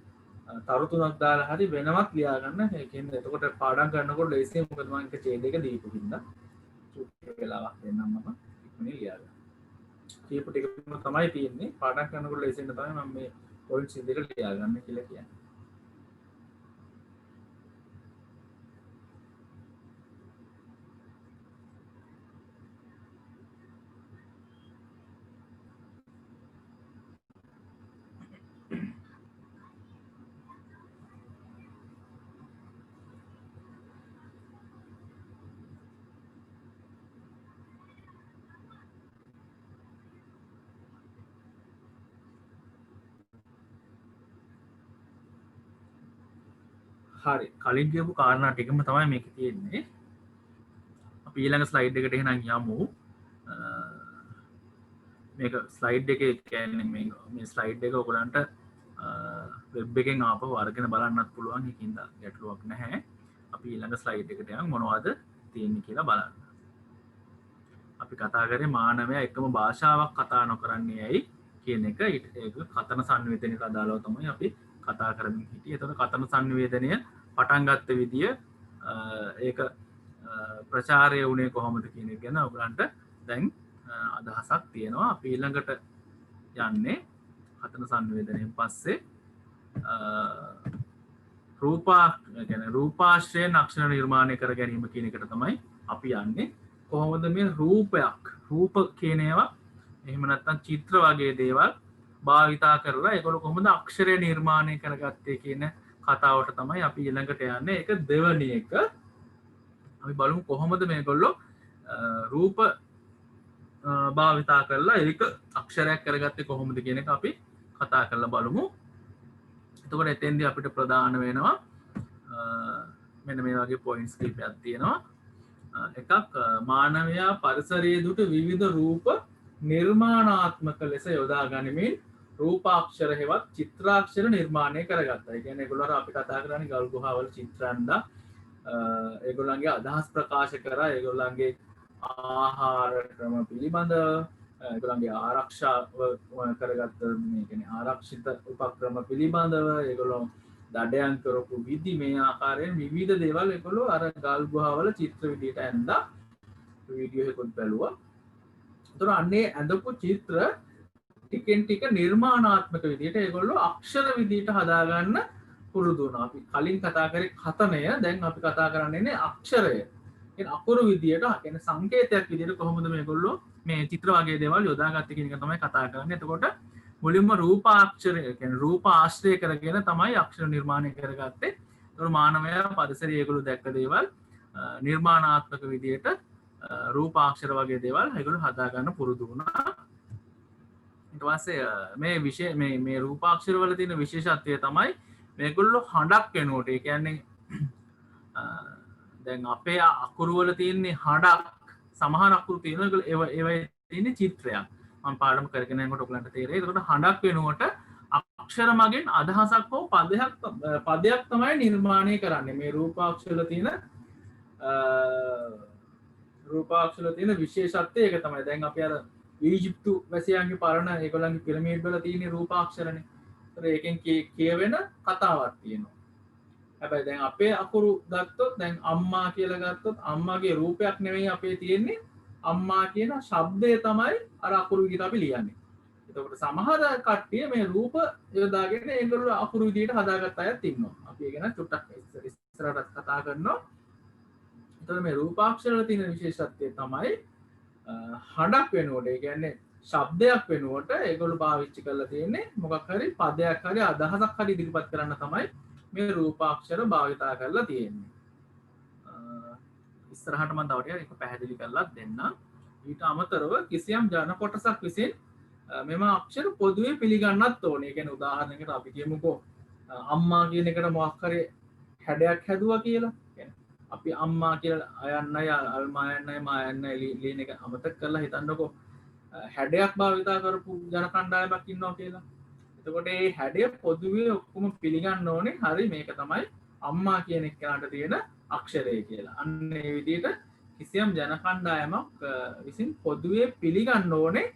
තරු තුනක් දාලා හරි වෙනමත් ලියා ගන්න. ඒ කියන්නේ එතකොට පාඩම් කරනකොට ලේසියි. මොකද මම එක ඡේද එක දීපු හින්දා චූටි වෙලාවක් දෙන්නම් මම ඉක්මනින් ලියා ගන්න. කීප ටිකම තමයි තියෙන්නේ. පාඩම් කරනකොට ලේසියෙන් තමයි මම මේ පොයින්ට්ස් විදිහට ලියා ගන්න කියලා කියන්නේ. හරි කලින් කියපු කාරණා ටිකම තමයි මේක තියෙන්නේ. අපි ඊළඟ ස්ලයිඩ් එකට එහෙනම් යමු. මේක ස්ලයිඩ් එකේ කියන්නේ මේ ස්ලයිඩ් එක ඔයගලන්ට වෙබ් එකෙන් ආපහු අරගෙන බලන්නත් පුළුවන්. ඒකින්ද ගැටලුවක් නැහැ. අපි ඊළඟ ස්ලයිඩ් එකට යමු මොනවද තියෙන්නේ කියලා බලන්න. අපි කතා කරේ මානවයා එකම භාෂාවක් කතා නොකරන්නේ ඇයි කියන එක. ඒක කතන සංවේදනයට අදාළව තමයි අපි කතා කරමින් හිටියේ. එතකොට කතන සංවේදනය පටන් ගත්ත විදිය ඒක ප්‍රචාරය වුණේ කොහොමද කියන එක ගැන ඔයගලන්ට දැන් අදහසක් තියෙනවා. අපි ඊළඟට යන්නේ කතන සංවේදනයෙන් පස්සේ රූපාශ්‍රයෙන් අක්ෂර නිර්මාණය කර ගැනීම කියන එකට තමයි අපි යන්නේ. කොහොමද මේ රූප කියන ඒවා එහෙම නැත්නම් චිත්‍ර වගේ දේවල් භාවිතා කරලා ඒගොල්ලෝ කොහොමද අක්ෂරය නිර්මාණය කරගත්තේ කියන කතාවට තමයි අපි ඊළඟට යන්නේ. ඒක දෙවැනි එක. අපි බලමු කොහොමද මේගොල්ලෝ රූප භාවිතා කරලා ඒක අක්ෂරයක් කරගත්තේ කොහොමද කියන එක අපි කතා කරලා බලමු. එතකොට එතෙන්දී අපිට ප්‍රධාන වෙනවා මෙන්න මේ වගේ පොයින්ට්ස් කිහිපයක් තියෙනවා. එකක් මානවයා පරිසරයේ දුටු විවිධ රූප නිර්මාණාත්මක ලෙස යොදා ගනිමින් රූපාක්ෂර හෙවත් චිත්‍රාක්ෂර නිර්මාණය කරගත්තා. ඒ කියන්නේ ඒගොල්ලෝ අපි කතා කරන්නේ ගල් ගුහාවල චිත්‍රයන්දා ඒගොල්ලන්ගේ අදහස් ප්‍රකාශ කරා ඒගොල්ලන්ගේ ආහාර ක්‍රම පිළිබඳව ඒගොල්ලන්ගේ ආරක්ෂාව කරගත්ත මේ කියන්නේ ආරක්ෂිත උපක්‍රම පිළිබඳව ඒගොල්ලෝ දඩයන් කරපු විදි මේ ආකාරයෙන් විවිධ දේවල් ඒගොල්ලෝ අර ගල් ගුහාවල චිත්‍ර විදියට ඇඳලා වීඩියෝ එකකුත් බැලුවා. ඒතර අන්නේ ඇඳපු චිත්‍ර ටිකෙන් ටික නිර්මාණාත්මක විදියට ඒගොල්ලෝ අක්ෂර විදියට හදාගන්න පුරුදු වුණා. අපි කලින් කතා කරේ කතනය, දැන් අපි කතා කරන්නේ අක්ෂරය. කියන්නේ අකුරු විදියට, කියන්නේ සංකේතයක් විදියට කොහොමද මේගොල්ලෝ මේ චිත්‍ර වගේ දේවල් යොදාගත්තේ කියන එක තමයි කතා කරන්නේ. එතකොට මුලින්ම රූපාක්ෂරය, කියන්නේ රූප ආශ්‍රය කරගෙන තමයි අක්ෂර නිර්මාණය කරගත්තේ. ඒතකොට මානවයා පරිසරයේ ඒගොල්ලෝ දැක්ක දේවල් නිර්මාණාත්මක විදියට රූපාක්ෂර වගේ දේවල් ඒගොල්ලෝ හදාගන්න පුරුදු වුණා. ඊට පස්සේ මේ රූපාක්ෂර වල තියෙන විශේෂත්වය තමයි මේගොල්ලෝ හඬක් වෙනකොට, ඒ කියන්නේ දැන් අපේ අකුරු වල තියෙන්නේ හඬක්, සමහර අකුරු තියෙනවා ඒවයි තියෙන්නේ චිත්‍රයක්. මම පාඩම කරගෙන යනකොට ඔයගලන්ට තේරෙයි. ඒකට හඬක් වෙනකොට අක්ෂර මගින් අදහසක් හෝ පදයක් තමයි නිර්මාණය කරන්නේ. මේ රූපාක්ෂර තියෙන විශේෂත්වය ඒක තමයි. දැන් අපි අර ඊජිප්තු වැසියන්ගේ පරණ ඒගොල්ලන්ගේ පිරමීඩ් වල තියෙන රූපාක්ෂරනේ. ඒතර ඒකෙන් කියවෙන කතාවක් තියෙනවා. හැබැයි දැන් අපේ අකුරු ගත්තොත් දැන් අම්මා කියලා ගත්තොත් අම්මාගේ රූපයක් නෙවෙයි අපේ තියෙන්නේ අම්මා කියන ශබ්දය තමයි අර අකුරු විදිහට අපි ලියන්නේ. එතකොට සමහර කට්ටිය මේ රූප යොදාගෙන ඒගොල්ලෝ අකුරු විදිහට හදාගත්ත අයත් ඉන්නවා. අපි ඒක ගැන චුට්ටක් ඉස්සරහට කතා කරනවා. එතකොට මේ රූපාක්ෂර වල තියෙන විශේෂත්වය තමයි හඬක් වෙනකොට ඒ කියන්නේ ශබ්දයක් වෙනුවට ඒගොල්ලෝ පාවිච්චි කරලා තියෙන්නේ මොකක් හරි පදයක් හරි අදහසක් හරි ඉදිරිපත් කරන්න තමයි මේ රූපාක්ෂර භාවිතා කරලා තියෙන්නේ. ඉස්සරහට මම තව ටිකක් ඒක පැහැදිලි කරලා දෙන්න. ඊට අමතරව කිසියම් ජන කොටසක් විසින් මෙම අක්ෂර පොදුවේ පිළිගන්නත් ඕනේ. ඒ කියන්නේ උදාහරණයකට අපි කියමුකෝ අම්මා කියන එකට මොකක් හරි හැඩයක් හැදුවා කියලා. කියන්නේ අපි අම්මා කියලා අයන්නයි අල්මායන්නයි මායන්නයි ලියන එක අමතක කරලා හිතන්නකෝ හැඩයක් භාවිතා කරපු ජන කණ්ඩායමක් ඉන්නවා කියලා. එතකොට මේ හැඩය පොදුවේ ඔක්කොම පිළිගන්න ඕනේ. හරි මේක තමයි අම්මා කියන එක්කනට තියෙන අක්ෂරය කියලා. අන්න ඒ විදිහට කිසියම් ජන කණ්ඩායමක් විසින් පොදුවේ පිළිගන්න ඕනේ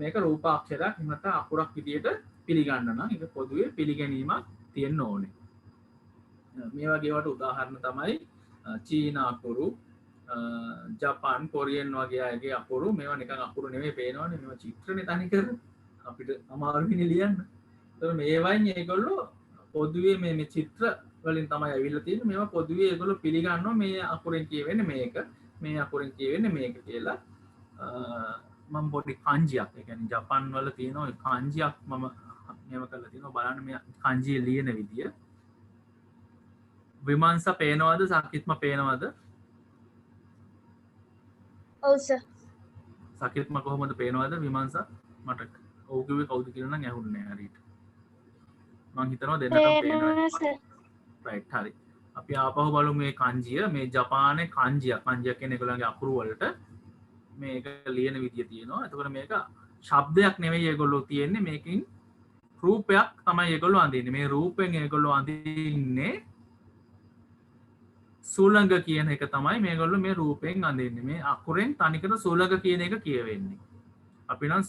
මේක රූපාක්ෂරයක් එහෙම නැත්නම් අකුරක් විදිහට පිළිගන්න නම් ඒක පොදුවේ පිළිගැනීමක් තියෙන්න ඕනේ. මේ වගේ වට උදාහරණ තමයි චීන අකුරු, ජපාන්, කොරියන් වගේ අයගේ අකුරු. මේවා නිකන් අකුරු නෙමෙයි පේනවනේ. මේවා චිත්‍රනේ තනිකර අපිට අමාරුයිනේ ලියන්න. ඒතර මේවයින් ඒගොල්ලෝ පොදුවේ මේ චිත්‍ර වලින් තමයි ඇවිල්ලා තියෙන්නේ. මේවා පොදුවේ ඒගොල්ලෝ පිළිගන්නවා මේ අකුරෙන් කියවෙන්නේ මේක, මේ අකුරෙන් කියවෙන්නේ මේක කියලා. මම පොඩි kanjiයක්, ඒ කියන්නේ ජපාන් වල තියෙන ඔය kanjiයක් මම මේව කරලා තියෙනවා. බලන්න මේ kanji ලියන විදිය. විමංශ පේනවද? සකිත්ම පේනවද? ඔව් සර්. සකිත්ම කොහොමද පේනවද විමංශ? මට ඔව් කිව්වේ කවුද කියලා නම් ඇහුන්නේ නැහැ හරියට. මං හිතනවා දෙන්නටම පේනවා සර්. රයිට් හරි. අපි ආපහු බලමු මේ kanjiය. මේ ජපානයේ kanjiය කියන්නේ ඒගොල්ලන්ගේ අකුරු වලට මේක ලියන විදිය තියෙනවා. එතකොට මේක ශබ්දයක් නෙවෙයි ඒගොල්ලෝ තියෙන්නේ. මේකෙන් රූපයක් තමයි ඒගොල්ලෝ අඳින්නේ. මේ රූපෙන් ඒගොල්ලෝ අඳින්නේ සුළඟ කියන එක තමයි මේගොල්ලෝ මේ රූපයෙන් අඳින්නේ. මේ අකුරෙන් තනිකර සුළඟ කියන එක කියවෙන්නේ. අපි නම්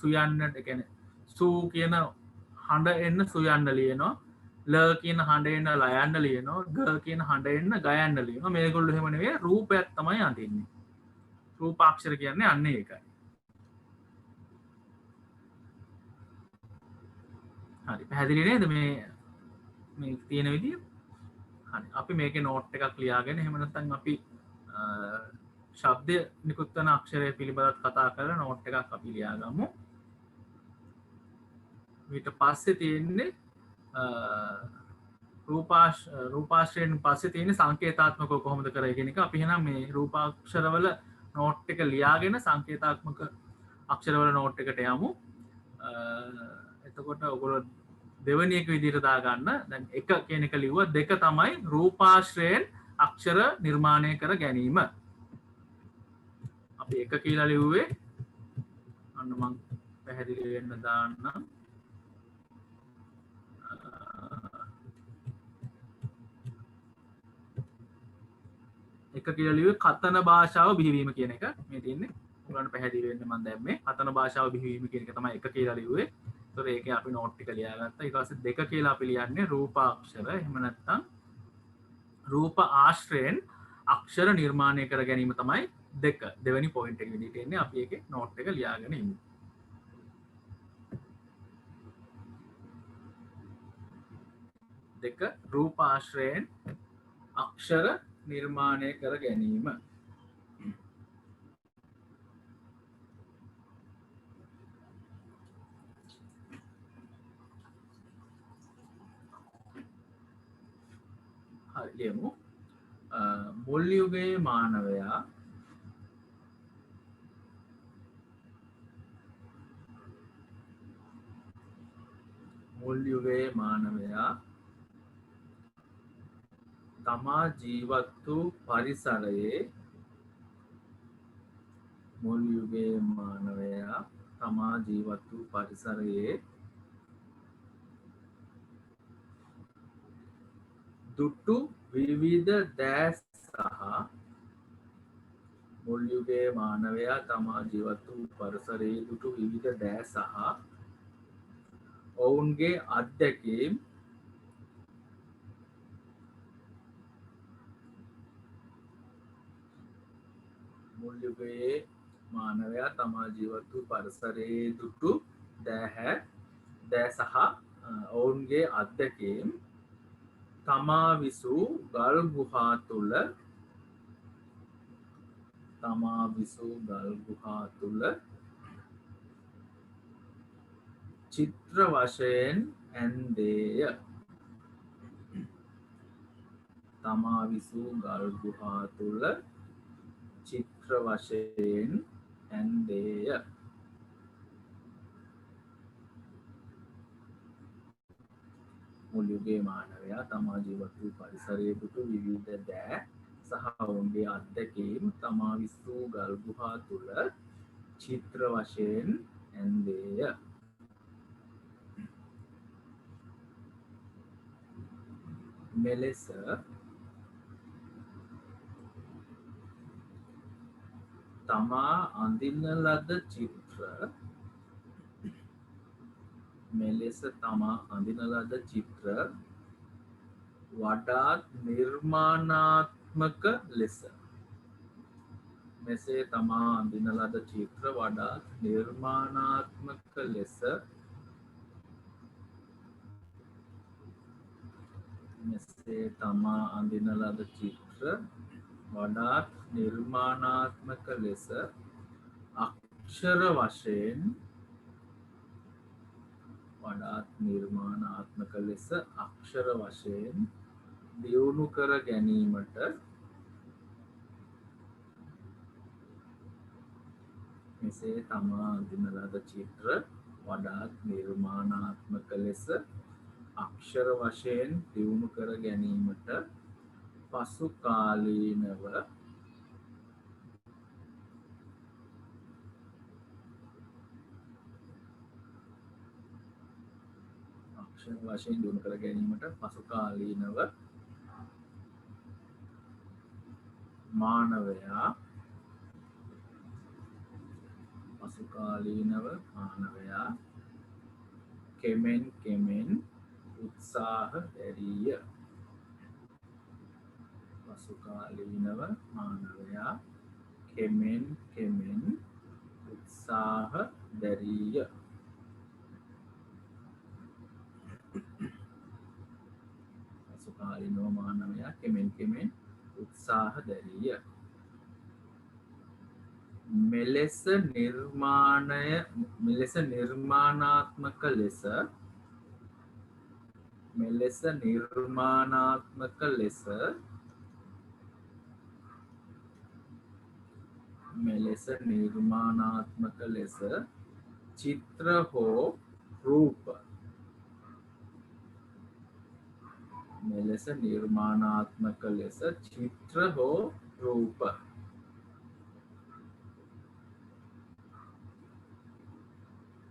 සුයන්නට කියන්නේ සූ කියන හඬ එන්න සුයන්න ලියනවා. ල කියන හඬ එන්න ලයන්න ලියනවා. ග කියන හඬ එන්න ගයන්න ලියනවා. මේගොල්ලෝ එහෙම නෙවෙයි රූපයක් තමයි අඳින්නේ. රූපාක්ෂර කියන්නේ අන්න ඒකයි. හරි පැහැදිලි නේද මේ තියෙන විදිය? හරි අපි මේකේ නෝට් එකක් ලියාගෙන එහෙම නැත්නම් අපි ශබ්ද නිකුත් කරන අක්ෂරය පිළිබඳව කතා කරලා නෝට් එකක් අපි ලියාගමු. ඊට පස්සේ තියෙන්නේ රූපාශ්‍රයෙන් පස්සේ තියෙන සංකේතාත්මකව කොහොමද කරන්නේ කියන එක අපි එහෙනම් මේ රූපාක්ෂරවල නෝට් එක ලියාගෙන සංකේතාත්මක අක්ෂරවල නෝට් එකට යමු. එතකොට ඔයගොල්ලෝ දෙවෙනි එක විදිහට දාගන්න. දැන් එක කියන එක ලිව්වා. දෙක තමයි රූපාශ්‍රයෙන් අක්ෂර නිර්මාණය කර ගැනීම. අපි එක කියලා ලිව්වේ. අන්න මම පැහැදිලි වෙන්න දාන්නම්. එක කියලා ලිව්වේ කතන භාෂාව බිහිවීම කියන එක. මේ තියෙන්නේ ඔයගොල්ලන්ට පැහැදිලි වෙන්න මම දැම්මේ කතන භාෂාව බිහිවීම කියන එක තමයි එක කියලා ලිව්වේ. ඒතර ඒකේ අපි නෝට් එක ලියාගත්තා. ඊට පස්සේ දෙක කියලා අපි ලියන්නේ රූපාක්ෂර. එහෙම නැත්නම් රූප ආශ්‍රයෙන් අක්ෂර නිර්මාණය කර ගැනීම තමයි දෙක. දෙවෙනි පොයින්ට් එක විදිහට එන්නේ. අපි ඒකේ නෝට් එක ලියාගෙන ඉමු. දෙක රූපාශ්‍රයෙන් අක්ෂර නිර්මාණය කර ගැනීම. හරි ලියමු. මුල් යුගයේ මානවයා තමා ජීවත් වූ පරිසරයේ දුටු විවිධ දෑ සහ ඔවුන්ගේ අත්දැකීම් මුල් යුගයේ මානවයා තමා ජීවත් වූ පරිසරයේ දුටු දෑ සහ ඔවුන්ගේ අත්දැකීම් තමා විසූ ගල් ගුහා තුළ චිත්‍ර වශයෙන් ඇන්දේය. තමා විසූ ගල් ගුහා තුළ චිත්‍ර වශයෙන් ඇන්දේය. මුල් යුගයේ මානවයා තමා ජීවත් වූ පරිසරයේ දුටු විවිධ දෑ සහ ඔවුන්ගේ අත්දැකීම් තමා විසූ ගල් ගුහා තුළ චිත්‍ර වශයෙන් ඇන්දේය. මෙලෙස තමා අඳින ලද චිත්‍ර වඩාත් නිර්මාණාත්මක ලෙස මෙසේ තමා අඳින ලද චිත්‍ර වඩාත් නිර්මාණාත්මක ලෙස මෙසේ තමා අඳින ලද චිත්‍ර වඩාත් නිර්මාණාත්මක ලෙස අක්ෂර වශයෙන් දියුණු කර ගැනීමට මෙසේ තමා අඳින ලද චිත්‍ර වඩාත් නිර්මාණාත්මක ලෙස අක්ෂර වශයෙන් දියුණු කර ගැනීමට පසු කාලීනව මානවයා කෙමෙන් උත්සාහ දැරීය.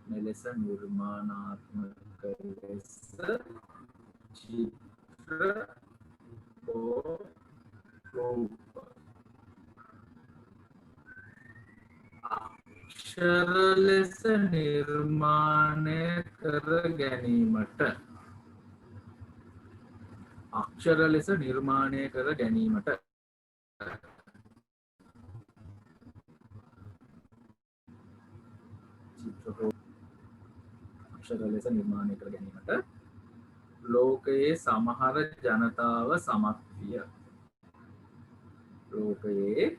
මෙලෙස නිර්මාණාත්මක ලෙස චිත්‍ර හෝ රූප අක්ෂර ලෙස නිර්මාණය කර ගැනීමට අක්ෂර ලෙස නිර්මාණය කර ගැනීමට ලෝකයේ සමහර ජනතාව සමත් විය. ලෝකයේ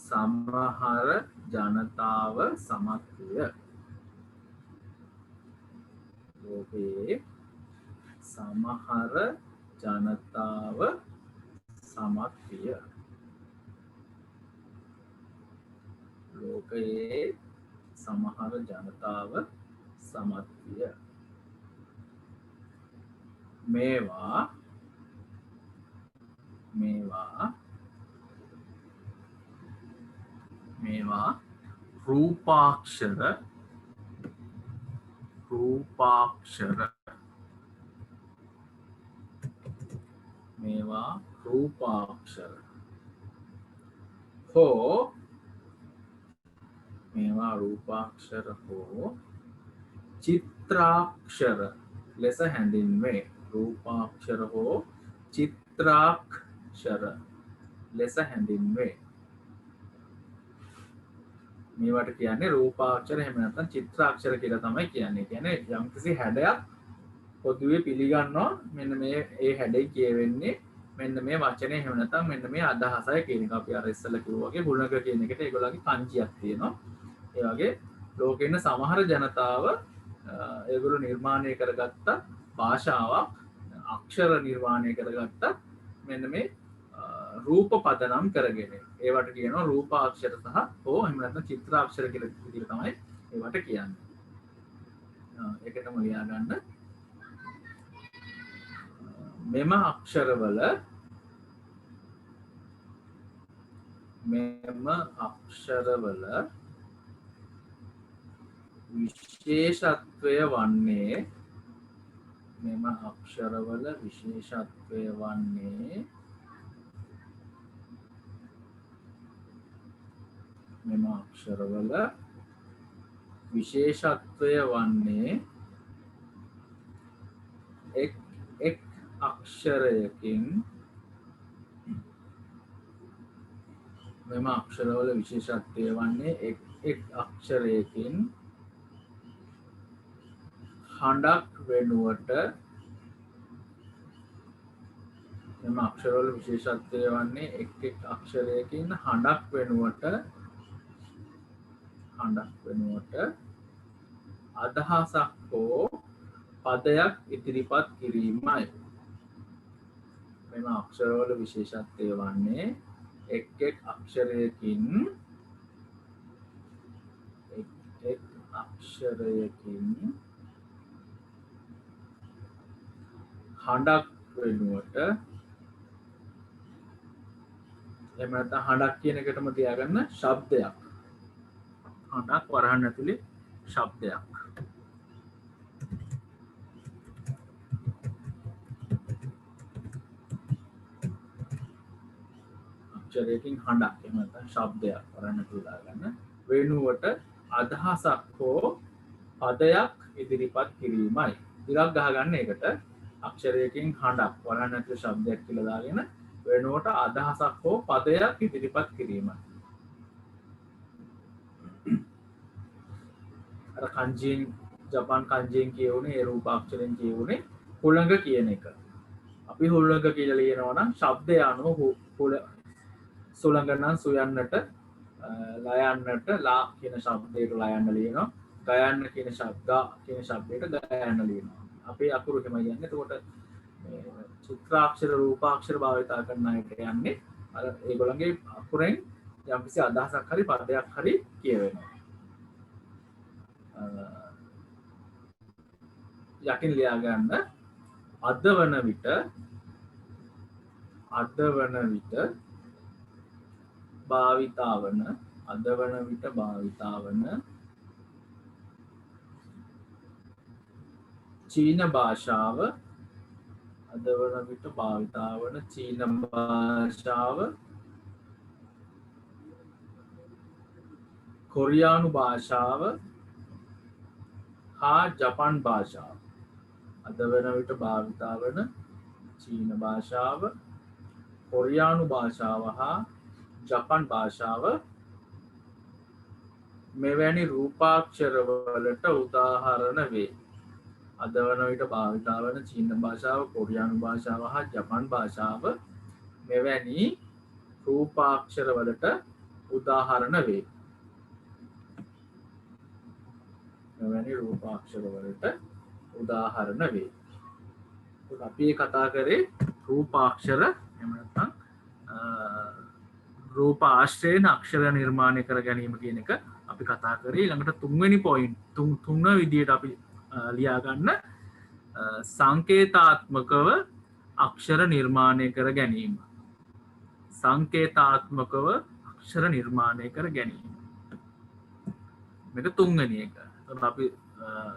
සමහර ජනතාව සමත් විය. ලෝකයේ සමහර ජනතාව සමත් විය. ලෝකයේ සමහර ජනතාව සමත් විය. මේවා රූපාක්ෂර හෝ චිත්‍රාක්ෂර ලෙස හැඳින්වේ. ලෙස හැඳින්වේ. මේවට කියන්නේ රූපාක්ෂර එහෙම නැත්නම් චිත්‍රාක්ෂර කියලා තමයි කියන්නේ. කියන්නේ යම්කිසි හැඩයක් පොදුවේ පිළිගන්නවා මෙන්න මේ ඒ හැඩේ කියවෙන්නේ මෙන්න මේ වචනේ එහෙම නැත්නම් මෙන්න මේ අදහසයි කියන එක. අපි අර ඉස්සෙල්ලා කිව්වා වගේ හුණක කියන එකට ඒගොල්ලන්ගේ පංචියක් තියෙනවා. ඒ වගේ ලෝකේ ඉන්න සමහර ජනතාව ඒගොල්ලෝ නිර්මාණය කරගත්ත භාෂාවක් අක්ෂර නිර්මාණය කරගත්ත මෙන්න මේ රූප පදනම් කරගෙන ඒවට කියනවා රූපාක්ෂර සහ හෝ එහෙම නැත්නම් චිත්‍රාක්ෂර කියලා විදිහට තමයි ඒවට කියන්නේ. ඒකටම ලියා ගන්න. මෙම අක්ෂරවල විශේෂත්වය වන්නේ මෙම අක්ෂරවල විශේෂත්වය වන්නේ මෙම අක්ෂරවල විශේෂත්වය වන්නේ එක් අක්ෂරයකින් මෙම අක්ෂරවල විශේෂත්වය වන්නේ එක් අක්ෂරයකින් හඬක් වෙනුවට මෙම අක්ෂරවල විශේෂත්වය වන්නේ එක් අක්ෂරයකින් හඬක් වෙනුවට අදහසක් හෝ පදයක් ඉදිරිපත් කිරීමයි. මෙම අක්ෂරවල විශේෂත්වය වන්නේ එක් අක්ෂරයකින් හඬක් වෙනුවට එහෙම නැත්නම් හඬක් කියන එකටම තියාගන්න ශබ්දයක්. හඬක් වරහන් ඇතුලේ ශබ්දයක්. අක්ෂරයකින් හඬක් එහෙම නැත්නම් ශබ්දයක් වරහන් ඇතුලේ දාගන්න. වෙනුවට අදහසක් හෝ පදයක් ඉදිරිපත් කිරීමයි. ඉලක්ක ගහගන්න ඒකට අක්ෂරයකින් හඬක් වරහන් ඇතුලේ ශබ්දයක් කියලා දාගෙන වෙනුවට අදහසක් හෝ පදයක් ඉදිරිපත් කිරීමයි. අර කන්ජින් ජපාන් කන්ජින් කියවුනේ ඒ රූපාක්ෂරෙන් කියවුනේ හුළඟ කියන එක. අපි හුළඟ කියලා ලියනවා නම් ශබ්දය අනුව සුළඟ නම් සුයන්නට ලයන්නට ලා කියන ශබ්දයට ලයන්න ලියනවා. ගයන්න කියන ශබ්දයට ගයන්න ලියනවා. අපේ අකුරු එහෙම යන්නේ. එතකොට චිත්‍රාක්ෂර රූපාක්ෂර භාවිතා කරන අයට යන්නේ අර ඒගොල්ලන්ගේ අකුරෙන් යම්කිසි අදහසක් හරි පදයක් හරි කියවෙනවා. යටින් ලියා ගන්න අද වන විට භාවිතාවන චීන භාෂාව කොරියානු භාෂාව හා ජපන් භාෂාව. අද වන විට භාවිතා වන චීන භාෂාව, කොරියානු භාෂාව හා ජපන් භාෂාව මෙවැනි රූපාක්ෂරවලට උදාහරණ වේ. අද වන විට භාවිතා වන චීන භාෂාව, කොරියානු භාෂාව හා ජපන් භාෂාව මෙවැනි රූපාක්ෂරවලට උදාහරණ වේ. අපි කතා කරේ රූපාක්ෂර එහෙම නැත්නම් රූප ආශ්‍රයෙන් අක්ෂර නිර්මාණය කර ගැනීම කියන එක අපි කතා කරේ. ඊළඟට තුන්වෙනි පොයින්ට් තුන්වෙනි විදියට අපි ලියා ගන්න සංකේතාත්මකව අක්ෂර නිර්මාණය කර ගැනීම. මේක තුන්වෙනි එක. අපි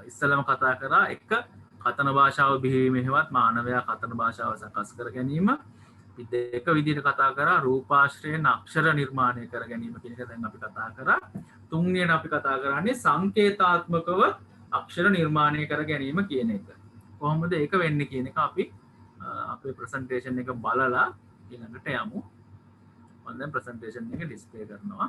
ඉස්සලම කතා කරා එක කතන භාෂාව බිහිවීම හෙවත් මානවයා කතන භාෂාව සකස් කර ගැනීම. දෙක විදිහට කතා කරා රූපාශ්‍රයෙන් අක්ෂර නිර්මාණය කර ගැනීම කියන එක දැන් අපි කතා කරා. තුන්වෙනියට අපි කතා කරන්නේ සංකේතාත්මකව අක්ෂර නිර්මාණය කර ගැනීම කියන එක. කොහොමද ඒක වෙන්නේ කියන එක අපි අපේ ප්‍රසන්ටේෂන් එක බලලා ඊළඟට යමු. මම දැන් ප්‍රසන්ටේෂන් එක ඩිස්ප්ලේ කරනවා.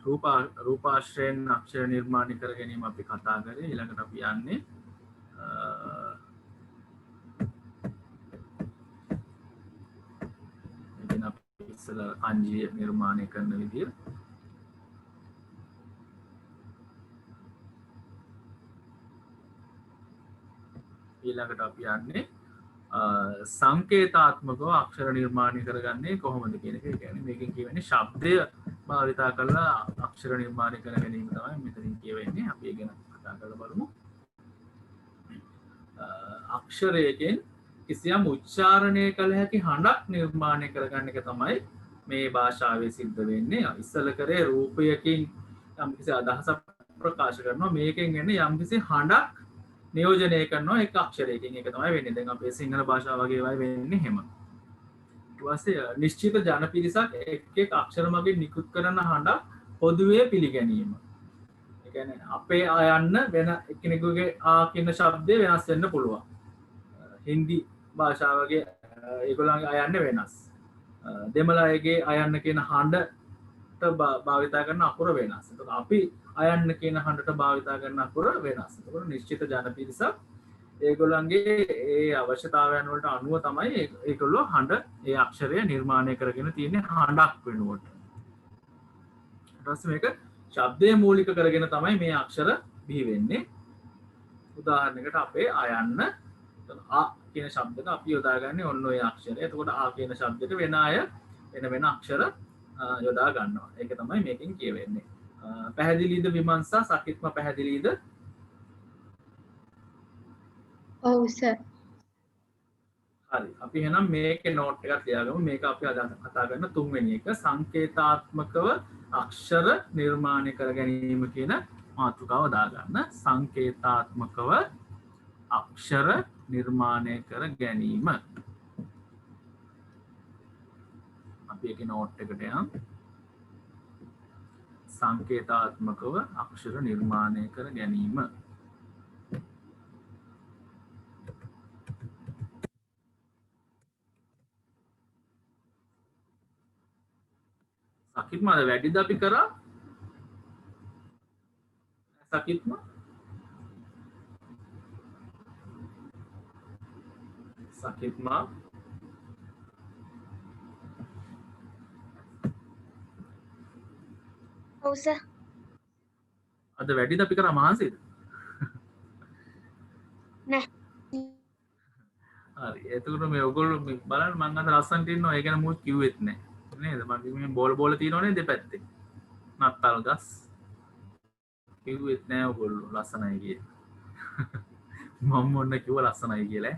රූපාශ්‍රයෙන් අක්ෂර නිර්මාණය කර ගැනීම අපි කතා කරේ. ඊළඟට අපි යන්නේ මෙතන අපි ඉස්සලා අංජිය නිර්මාණය කරන විදිය. ඊළඟට අපි යන්නේ සංකේතාත්මකව අක්ෂර නිර්මාණය කරගන්නේ කොහොමද කියන එක. ඒ කියන්නේ මේකෙන් කියවෙන්නේ ශබ්දය භාවිතා කරලා අක්ෂර නිර්මාණය කර ගැනීම තමයි මෙතනින් කියවෙන්නේ. අපි ඒ ගැන කතා කරලා බලමු. අක්ෂරයෙන් කිසියම් උච්චාරණය කළ හැකි හඬක් නිර්මාණය කරගන්න එක තමයි මේ භාෂාවේ සිද්ධ වෙන්නේ. ඉස්සල කරේ රූපයකින් යම්කිසි අදහසක් ප්‍රකාශ කරනවා. මේකෙන් එන්නේ යම්කිසි හඬක් නියෝජනය කරනවා එක අක්ෂරයකින්. ඒක තමයි වෙන්නේ. දැන් අපේ සිංහල භාෂාව වගේ ඒවායි වෙන්නේ එහෙම. ඊට පස්සේ නිශ්චිත ජන පිරිසක් එක් අක්ෂර මගින් නිකුත් කරන හඬ පොදුවේ පිළිගැනීම. ඒ කියන්නේ අපේ අයන්න වෙන එක්කෙනෙකුගේ ආ කියන ශබ්දය වෙනස් වෙන්න පුළුවන්. හින්දි භාෂාවගේ ඒගොල්ලන්ගේ අයන්න වෙනස්. දෙමළ අයගේ අයන්න කියන හඬට භාවිතා කරන අකුර වෙනස්. එතකොට අපි අයන්න කියන හඬට භාවිතා කරන අකුර වෙනස්. එතකොට නිශ්චිත ජන පිරිසක් ඒගොල්ලන්ගේ ඒ අවශ්‍යතාවයන් වලට අනුව තමයි ඒගොල්ලෝ හඬ ඒ අක්ෂරය නිර්මාණය කරගෙන තියෙන්නේ හඬක් වෙනුවට. ඊට පස්සේ මේක ශබ්දය මූලික කරගෙන තමයි මේ අක්ෂර බිහි වෙන්නේ. උදාහරණයකට අපේ අයන්න ආ කියන ශබ්දයට අපි යොදාගන්නේ ඔන්න ඔය අක්ෂරය. එතකොට ආ කියන ශබ්දෙට වෙන අය වෙන අක්ෂර යොදා ගන්නවා. ඒක තමයි මේකෙන් කියවෙන්නේ. පැහැදිලිද විමර්ශා? සකිත්ම පැහැදිලිද? ඔව් සර්. හරි. අපි එහෙනම් මේකේ නෝට් එකක් තියාගමු. මේක අපි අද කතා කරන තුන්වෙනි එක සංකේතාත්මකව අක්ෂර නිර්මාණය කර ගැනීම කියන මාතෘකාව දාගන්න. සංකේතාත්මකව අක්ෂර නිර්මාණය කර ගැනීම. අපි ඒකේ නෝට් එකට යමු. සංකේතාත්මකව අක්ෂර නිර්මාණය කර ගැනීම. සකිත්ම අද වැඩිද අපි කරා? සකිත්ම ඔව් සර්. අද වැඩිද අපි කරා මහන්සිද? නෑ. හරි. එතකොට මේ ඔයගොල්ලෝ බලන්න මම අද ලස්සනට ඉන්නවා. ඒ ගැන මොකද කිව්වෙත් නෑ. නේද? මම මේ බෝල තියෙනවනේ දෙපැත්තේ. නත්තල් ගස්. කිව්වෙත් නෑ ඔයගොල්ලෝ ලස්සනයි කියලා. මම මොන්න කිව්ව ලස්සනයි කියලා.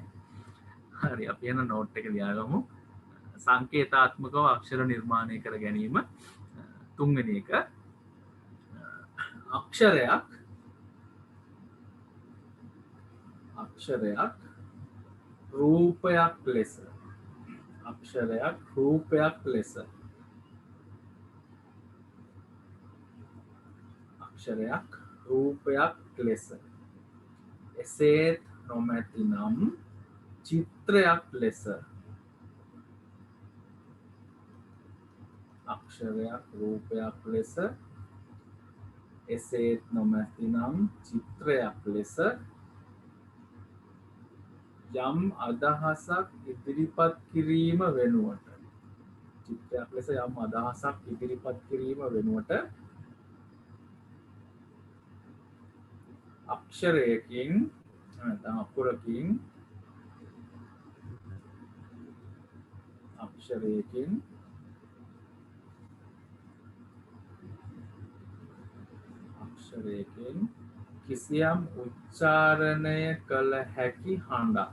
හරි. අපි එන නෝට් එක ලියාගමු. සංකේතාත්මකව අක්ෂර නිර්මාණය කර ගැනීම. තුන්වෙනි එක අක්ෂරයක් රූපයක් ලෙස එසේත් නොමැතිනම් චිත්‍රයක් ලෙස අක්ෂරයක් රූපයක් ලෙස එසේත් නොමැතිනම් චිත්‍රයක් ලෙස යම් අදහසක් ඉදිරිපත් කිරීම වෙනුවට අක්ෂරයකින් නැත්නම් අක්ෂරයකින් කිසියම් උච්චාරණය කළ හැකි හඬක්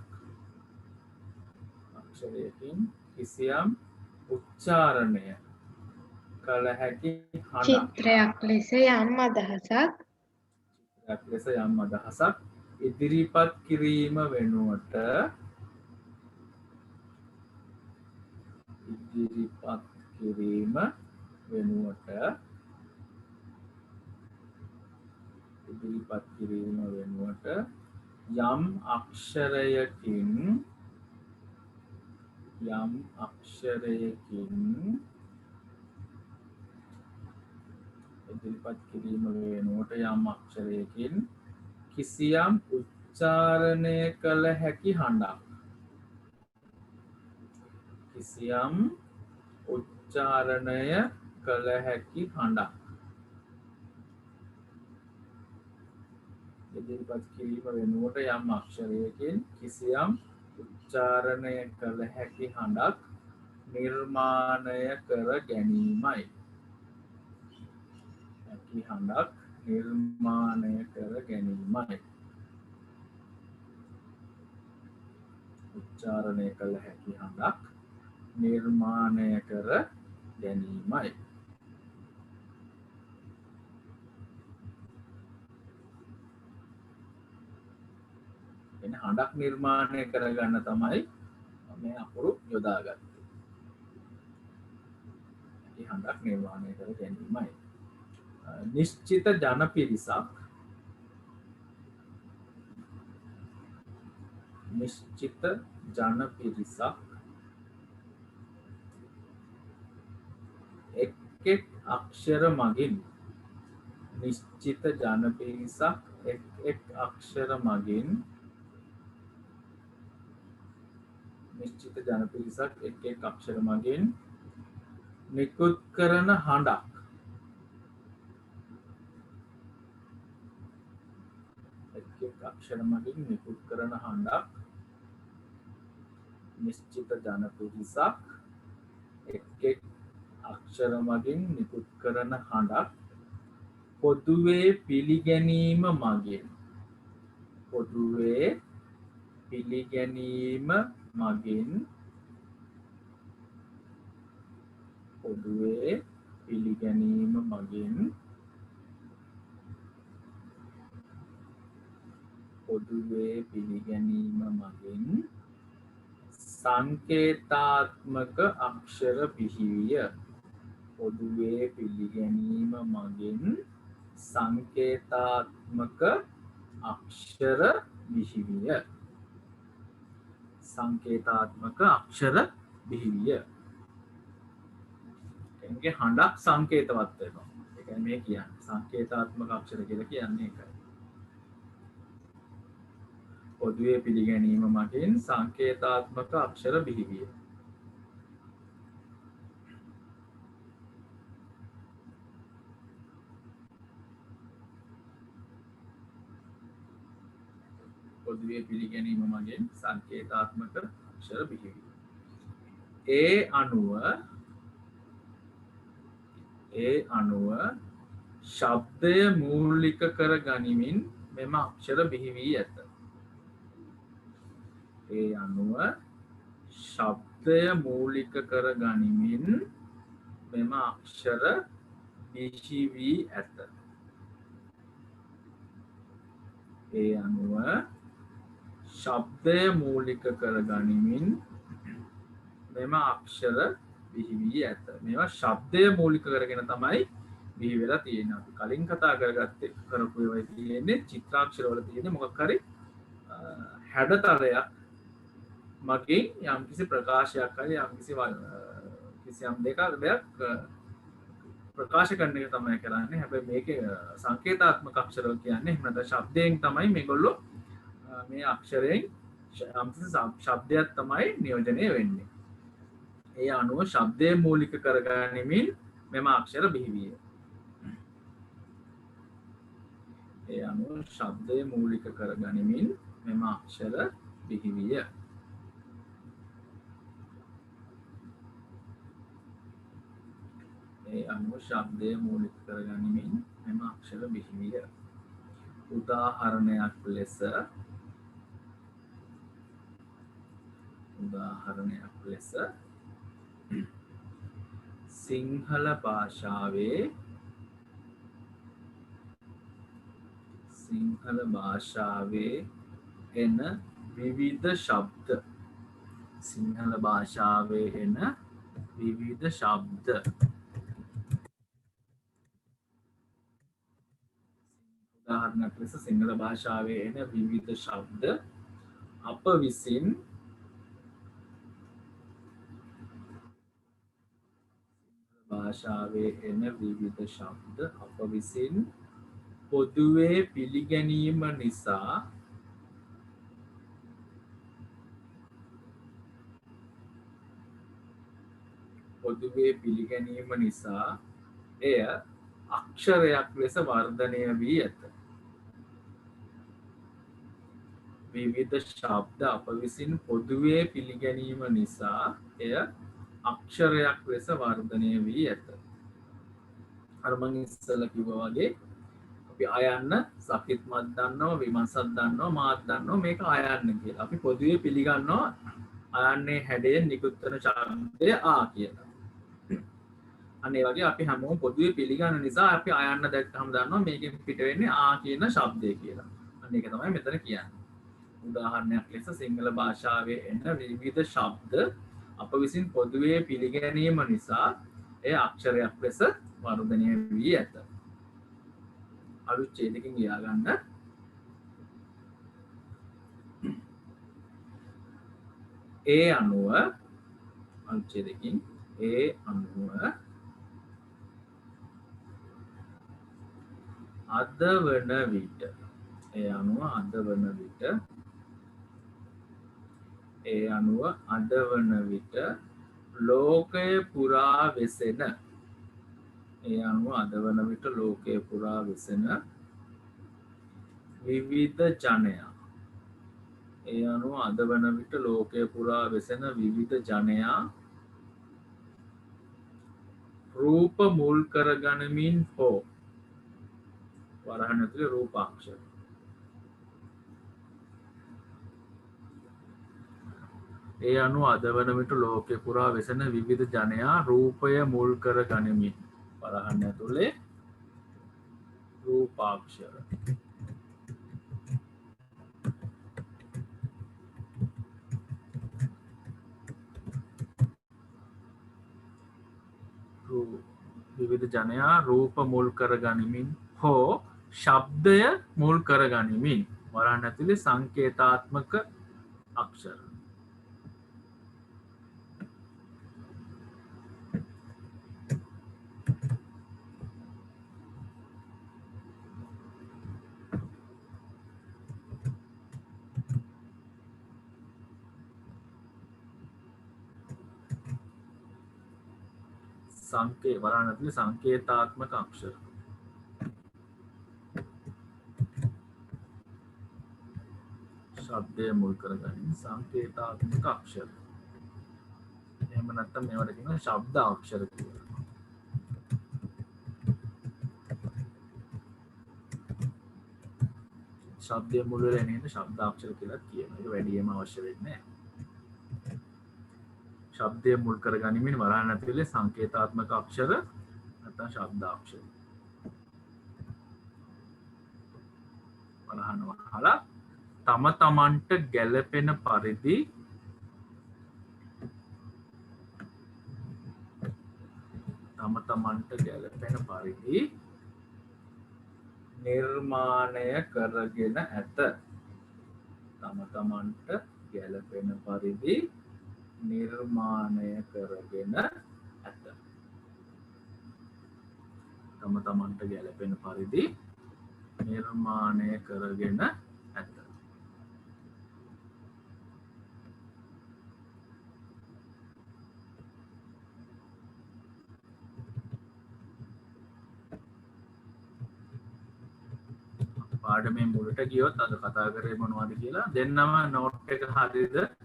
චිත්‍රයක් ලෙස යම් අදහසක් ඉදිරිපත් කිරීම වෙනුවට යම් අක්ෂරයකින් ඉදිරිපත් කිරීම වෙනුවට යම් අක්ෂරයකින් කිසියම් උච්චාරණය කළ හැකි හඬක් කිසියම් උච්චාරණය කළ හැකි හඬක් ඉදිරිපත් කිරීම වෙනුවට යම් අක්ෂරයකින් කිසියම් උච්චාරණය කළ හැකි හඬක් නිර්මාණය කර ගැනීමයි හැකි හඬක් නිර්මාණය කර ගැනීමයි උච්චාරණය කළ හැකි හඬක් නිර්මාණය කර ගැනීමයි එන හඬක් නිර්මාණය කරගන්න තමයි මේ අකුරු යොදාගත්තේ. ඒ හඬක් නිර්මාණය කර ගැනීමයි. නිශ්චිත ජන පිරිසක් එක් එක් අක්ෂර මගින් නිශ්චිත ජන පිරිසක් එක් එක් අක්ෂර මගින් නිශ්චිත ජන පිරිසක් එක් එක් අක්ෂර මගින් නිකුත් කරන හඬක් එක් එක් අක්ෂර මගින් නිකුත් කරන හඬක් නිශ්චිත ජන පිරිසක් එක් එක් අක්ෂර මගින් නිකුත් කරන හඬක් පොදුවේ පිළිගැනීම මගින් පොදුවේ පිළිගැනීම මගින් පොදුවේ පිළිගැනීම මගින් පොදුවේ පිළිගැනීම මගින් සංකේතාත්මක අක්ෂර බිහිවිය පොදුවේ පිළිගැනීම මගින් සංකේතාත්මක අක්ෂර බිහිවිය සංකේතාත්මක අක්ෂර බිහිවිය එන්ගේ හඬක් සංකේතවත් වෙනවා ඒ කියන්නේ මේ කියන්නේ සංකේතාත්මක අක්ෂර කියලා කියන්නේ ඒකයි පොදුවේ පිළිගැනීම මගින් සංකේතාත්මක අක්ෂර බිහිවිය පොදුවේ පිළිගැනීම මගින් සංකේතාත්මක අක්ෂර බිහිවිය ඒ අනුව ශබ්දය මූලික කර ගනිමින් මෙම අක්ෂර බිහි වී ඇත ඒ අනුව ශබ්දය මූලික කර ගනිමින් මෙම අක්ෂර බිහි වී ඇත ඒ අනුව ශබ්දය මූලික කර ගනිමින් මෙම අක්ෂර බිහි වී ඇත මේවා ශබ්දය මූලික කරගෙන තමයි බිහි වෙලා තියෙන්නේ අපි කලින් කතා කරගත්තේ කරපු ඒවා තියෙන්නේ චිත්‍රාක්ෂර වල තියෙන්නේ මොකක් හරි හැඩතලයක් මගින් යම්කිසි ප්‍රකාශයක් හරි යම්කිසි කිසියම් දෙයක් ප්‍රකාශ කරන එක තමයි කරන්නේ හැබැයි මේකේ සංකේතාත්මක අක්ෂර කියන්නේ එහෙම නැත්නම් ශබ්දයෙන් තමයි මේගොල්ලෝ මේ අක්ෂරයෙන් යම්කිසි ශබ්දයක් තමයි නියෝජනය වෙන්නේ ඒ අනුව ශබ්දය මූලික කරගනිමින් මෙම අක්ෂර බිහි විය ඒ අනුව ශබ්දය මූලික කරගනිමින් මෙම අක්ෂර බිහි විය ඒ අනුව ශබ්දය මූලික කරගනිමින් මෙම අක්ෂර බිහි විය උදාහරණයක් ලෙස සිංහල භාෂාවේ එන විවිධ ශබ්ද උදාහරණයක් ලෙස සිංහල භාෂාවේ එන විවිධ ශබ්ද අප විසින් භාෂාවේ එන විවිධ ශබ්ද අප විසින් පොදුවේ පිළිගැනීම නිසා එය අක්ෂරයක් ලෙස වර්ධනය වී ඇත. විවිධ ශබ්ද අප විසින් පොදුවේ පිළිගැනීම නිසා එය අක්ෂරයක් ලෙස වර්ධනය වී ඇත. අර මං ඉස්සෙල්ලා කිව්වා වගේ අපි අයන්න සකිත්මත් දන්නවා, විමසත් දන්නවා, මාත් දන්නවා මේක අයන්න කියලා. අපි පොදුවේ පිළිගන්නවා අයන්නේ හැඩයෙන් නිකුත් වෙන ශබ්දය ආ කියලා. අන්න ඒ වගේ අපි හැමෝම පොදුවේ පිළිගන්න නිසා අපි අයන්න දැක්කම දන්නවා මේකෙන් පිට වෙන්නේ ආ කියන ශබ්දය කියලා. අන්න ඒක තමයි මෙතන කියන්නේ. උදාහරණයක් ලෙස සිංහල භාෂාවේ එන විවිධ ශබ්ද අප විසින් පොදුවේ පිළිගැනීම නිසා එය අක්ෂරයක් ලෙස වර්ධනය වී ඇත. අලුච්ඡේදකින් ලියාගන්න. ඒ අනුව අලුච්ඡේදකින් ඒ අනුව අද වන විට ලෝකය පුරා වෙසෙන විවිධ ජනයා රූප මුල් කරගනිමින් හෝ වරහන් ඇතුලේ රූපාක්ෂර ඒ අනුව අද වන විට ලෝකේ පුරා වෙසෙන විවිධ ජනයා රූපය මුල් කර ගනිමින් වරහන් ඇතුලේ රූපාක්ෂර විවිධ ජනයා රූප මුල් කර ගනිමින් හෝ ශබ්දය මුල් කර ගනිමින් වරහන් ඇතුලේ සංකේතාත්මක අක්ෂර වරහන් ඇතුලේ සංකේතාත්මක අක්ෂර ශබ්දය මුල් කරගනිමින් සංකේතාත්මක අක්ෂර. එහෙම නැත්නම් මේවට කියනවා ශබ්ද අක්ෂර කියලා. ශබ්දය මුල් වෙලා එන ශබ්ද අක්ෂර කියලා කියනවා. ඒක වැඩිම අවශ්‍ය වෙන්නේ නැහැ. ශබ්දය මුල් කරගනිමින් වරහන් ඇතුලේ සංකේතාත්මක අක්ෂර නැත්නම් ශබ්ද අක්ෂර. වරහන් වහලා තම තමන්ට ගැළපෙන පරිදි නිර්මාණය කරගෙන ඇත. තම තමන්ට ගැළපෙන පරිදි නිර්මාණය කරගෙන ඇත. පාඩමේ මුලට ගියොත් අද කතා කරේ මොනවද කියලා දෙන්නම නෝට් එක හරියද?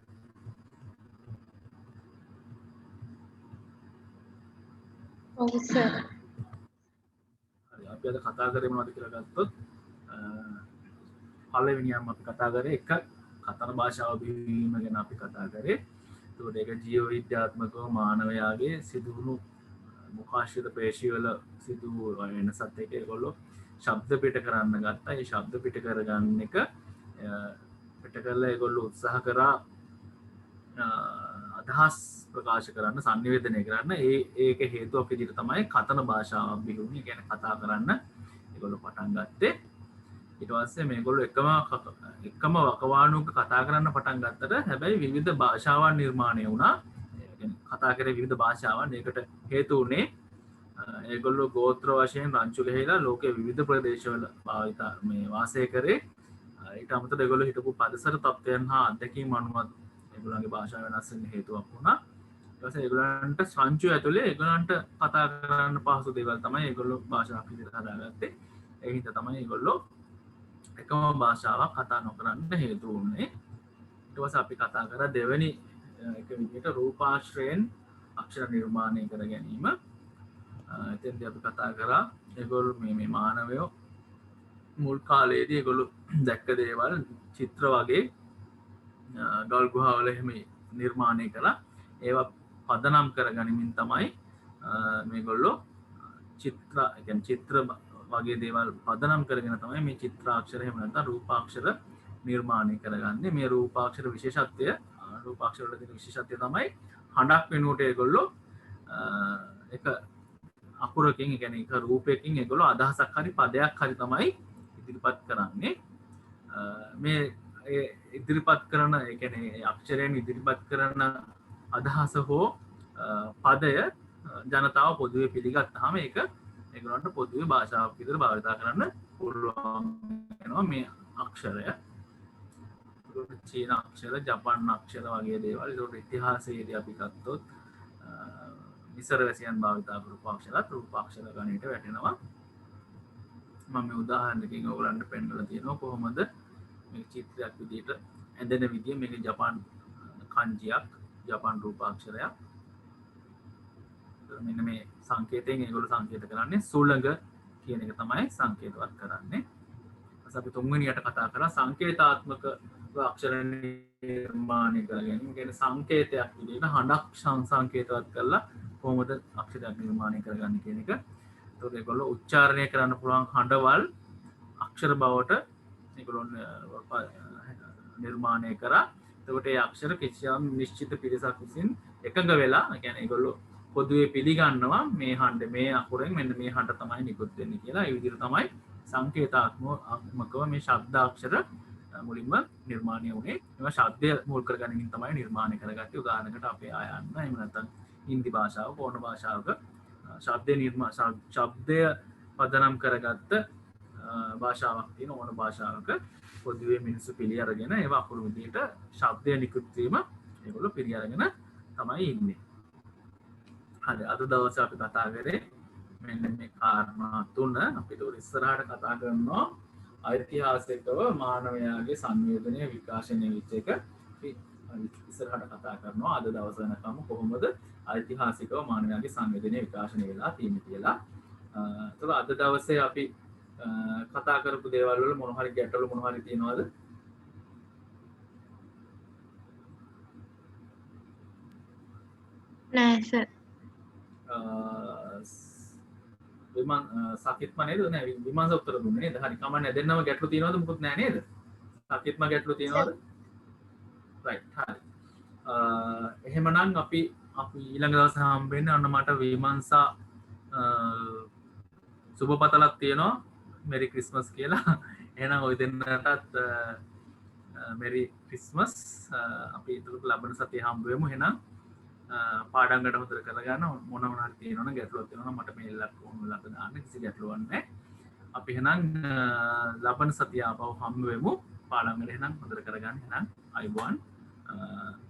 ඔව් සර්. හරි අපි අද කතා කරේ මොනවද කියලා ගත්තොත් පළවෙනියම අපි කතා කරේ එක කතන භාෂාව බිහිවීම ගැන අපි කතා කරේ. ඒකට ඒක ජීව විද්‍යාත්මකව මානවයාගේ සිදුවුණු මුඛාශ්‍රිත පේශිවල සිදු වෙනසත් එක්ක ඒගොල්ලෝ ශබ්ද පිට කරන්න ගත්තා. ඒ ශබ්ද පිට කරගන්න එක පිට කරලා ඒගොල්ලෝ උත්සාහ කරා අදහස් ප්‍රකාශ කරන්න, සංනිවේදනය කරන්න. ඒක හේතුවක් විදිහට තමයි කතන භාෂාවක් බිහි වුණේ. කියන්නේ කතා කරන්න ඒගොල්ලෝ පටන් ගත්තේ. ඊට පස්සේ මේගොල්ලෝ එකම වකවානුවක කතා කරන්න පටන් ගත්තට හැබැයි විවිධ භාෂාවන් නිර්මාණය වුණා. කතා කරේ විවිධ භාෂාවන්. ඒකට හේතු වුණේ ඒගොල්ලෝ ගෝත්‍ර වශයෙන් රංචු ගහලා ලෝකයේ විවිධ ප්‍රදේශවල භාවිතා මේ වාසය කරේ. ඊට අමතරව ඒගොල්ලෝ හිටපු පරිසර තත්ත්වයන් හා අත්දැකීම් අනුව ඒගොල්ලන්ගේ භාෂාව වෙනස් වෙන්න හේතුවක් වුණා. ඊට පස්සේ ඒගොල්ලන්ට රංචු ඇතුලේ ඒගොල්ලන්ට කතා කරන්න පහසු දේවල් තමයි ඒගොල්ලෝ භාෂාවක් විදිහට හදාගත්තේ. ඒ හින්දා තමයි ඒගොල්ලෝ එකම භාෂාවක් කතා නොකරන්න හේතු වුණේ. ඊට පස්සේ අපි කතා කරා දෙවෙනි එක විදිහට රූපාශ්‍රයෙන් අක්ෂර නිර්මාණය කර ගැනීම. එතෙන්දී අපි කතා කරා ඒගොල්ලෝ මේ මානවයෝ මුල් කාලයේදී ඒගොල්ලෝ දැක්ක දේවල් චිත්‍ර වගේ ගල් ගුහාවල එහෙම නිර්මාණය කළා. ඒවා පදනම් කර ගනිමින් තමයි මේගොල්ලෝ චිත්‍ර වගේ දේවල් පදනම් කරගෙන තමයි මේ චිත්‍රාක්ෂර එහෙම නැත්නම් රූපාක්ෂර නිර්මාණය කරගන්නේ. මේ රූපාක්ෂර විශේෂත්වය රූපාක්ෂර වල තියෙන විශේෂත්වය තමයි හඬක් වෙනුවට ඒගොල්ලෝ එක අකුරකින් ඒ කියන්නේ එක රූපයකින් ඒගොල්ලෝ අදහසක් හරි පදයක් හරි තමයි ඉදිරිපත් කරන්නේ. මේ ඉදිරිපත් කරන ඒ කියන්නේ අක්ෂරයෙන් ඉදිරිපත් කරන අදහස හෝ පදය ජනතාව පොදුවේ පිළිගත්තාම ඒක ඒගොල්ලන්ට පොදුවේ භාෂාවක් විදිහට භාවිත කරන්න පුළුවන් වෙනවා මේ අක්ෂරය. චීන අක්ෂර, ජපන් අක්ෂර වගේ දේවල්. ඒකට ඉතිහාසයේදී අපි ගත්තොත් මිසර වැසියන් භාවිතා කරපු අක්ෂරත් රූපාක්ෂර ගණයට වැටෙනවා. මම මේ උදාහරණකින් ඔයගලන්ට පෙන්නලා තියෙනවා කොහොමද මේ චිත්‍රයක් විදිහට ඇඳෙන විදිය. මේක ජපන් කන්ජියක්, ජපන් රූපාක්ෂරයක්. මෙන්න මේ සංකේතයෙන් ඒගොල්ලෝ සංකේත කරන්නේ සුළඟ කියන එක තමයි සංකේතවත් කරන්නේ. ඊපස්සේ අපි තුන්වෙනියට කතා කරා සංකේතාත්මක අක්ෂර නිර්මාණය කර ගැනීම. කියන්නේ සංකේතයක් විදිහට හඬක් සංකේතවත් කරලා කොහොමද අක්ෂරයක් නිර්මාණය කරගන්නේ කියන එක. ඒකට ඒගොල්ලෝ උච්චාරණය කරන්න පුළුවන් හඬවල් අක්ෂර බවට ඒගොල්ලෝ නිර්මාණය කරා. එතකොට ඒ අක්ෂර කිසියම් නිශ්චිත පිරිසක් විසින් එකඟ වෙලා, කියන්නේ ඒගොල්ලෝ පොදුවේ පිළිගන්නවා මේ හඬ මේ අකුරෙන් මෙන්න මේ හඬ තමයි නිකුත් වෙන්නේ කියලා. ඒ විදිහට තමයි සංකේතාත්මකව මේ ශබ්දාක්ෂර මුලින්ම නිර්මාණය වුණේ. ඒවා ශබ්දය මුල් කරගැනීමෙන් තමයි නිර්මාණය කරගත්තේ. උදාහරණයකට අපේ ආයන්න එහෙම නැත්නම් හින්දි භාෂාව, පොණ භාෂාවක ශබ්දය පදනම් කරගත්ත භාෂාවක් තියෙන ඕන භාෂාවක පොදුවේ මිනිස්සු පිළි අරගෙන ඒවා අකුරු විදිහට ශබ්දය නිකුත් වීම ඒගොල්ලෝ පිළි අරගෙන තමයි ඉන්නේ. හරි, අද දවසේ අපි කතා කරේ මෙන්න මේ කාරණා තුන. අපි ඒක ඉස්සරහට කතා කරනවා ඓතිහාසිකව මානවයාගේ සංවේදනය විකාශනය වෙච්ච එක අපි ඉස්සරහට කතා කරනවා. අද දවස වෙනකම් කොහොමද ඓතිහාසිකව මානවයාගේ සංවේදනය විකාශනය වෙලා තියෙන්නේ කියලා. ඒතකොට අද දවසේ අපි කතා කරපු දේවල් වල මොන හරි ගැටලු මොන හරි තියෙනවද? නෑ සර්. විමන් සාකිත්ම නේද? නෑ විමන්ස උත්තර දුන්නේ නේද? හරි, කමන්නේ දෙන්නම ගැටලු තියෙනවද? මොකුත් නෑ නේද? සාකිත්ම ගැටලු තියෙනවද? රයිට්, හරි. එහෙමනම් අපි ඊළඟ දවසේ හම්බෙන්නේ අන්න මට විමන්සා සුබපතලක් තියෙනවා මෙරි ක්‍රිස්මස් කියලා. එහෙනම් ඔය දෙන්නටත් මෙරි ක්‍රිස්මස්. අපි ඒක ලබන සතියේ හම්බ වෙමු. එහෙනම් පාඩම් ගන්න හොඳට කරගන්න. මොන හරි තියෙනවනම් ගැටලුවක් තියෙනවනම් මට මේල් එකක් ඕනලක දාන්න. කිසි ගැටලුවක් නැහැ. අපි එහෙනම් ලබන සතිය ආපහු හම්බ වෙමු. පාඩම් වල එහෙනම් හොඳට කරගන්න. එහෙනම් අයුබෝවන්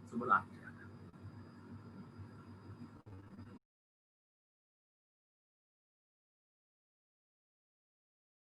සුබ රාත්‍රියක්.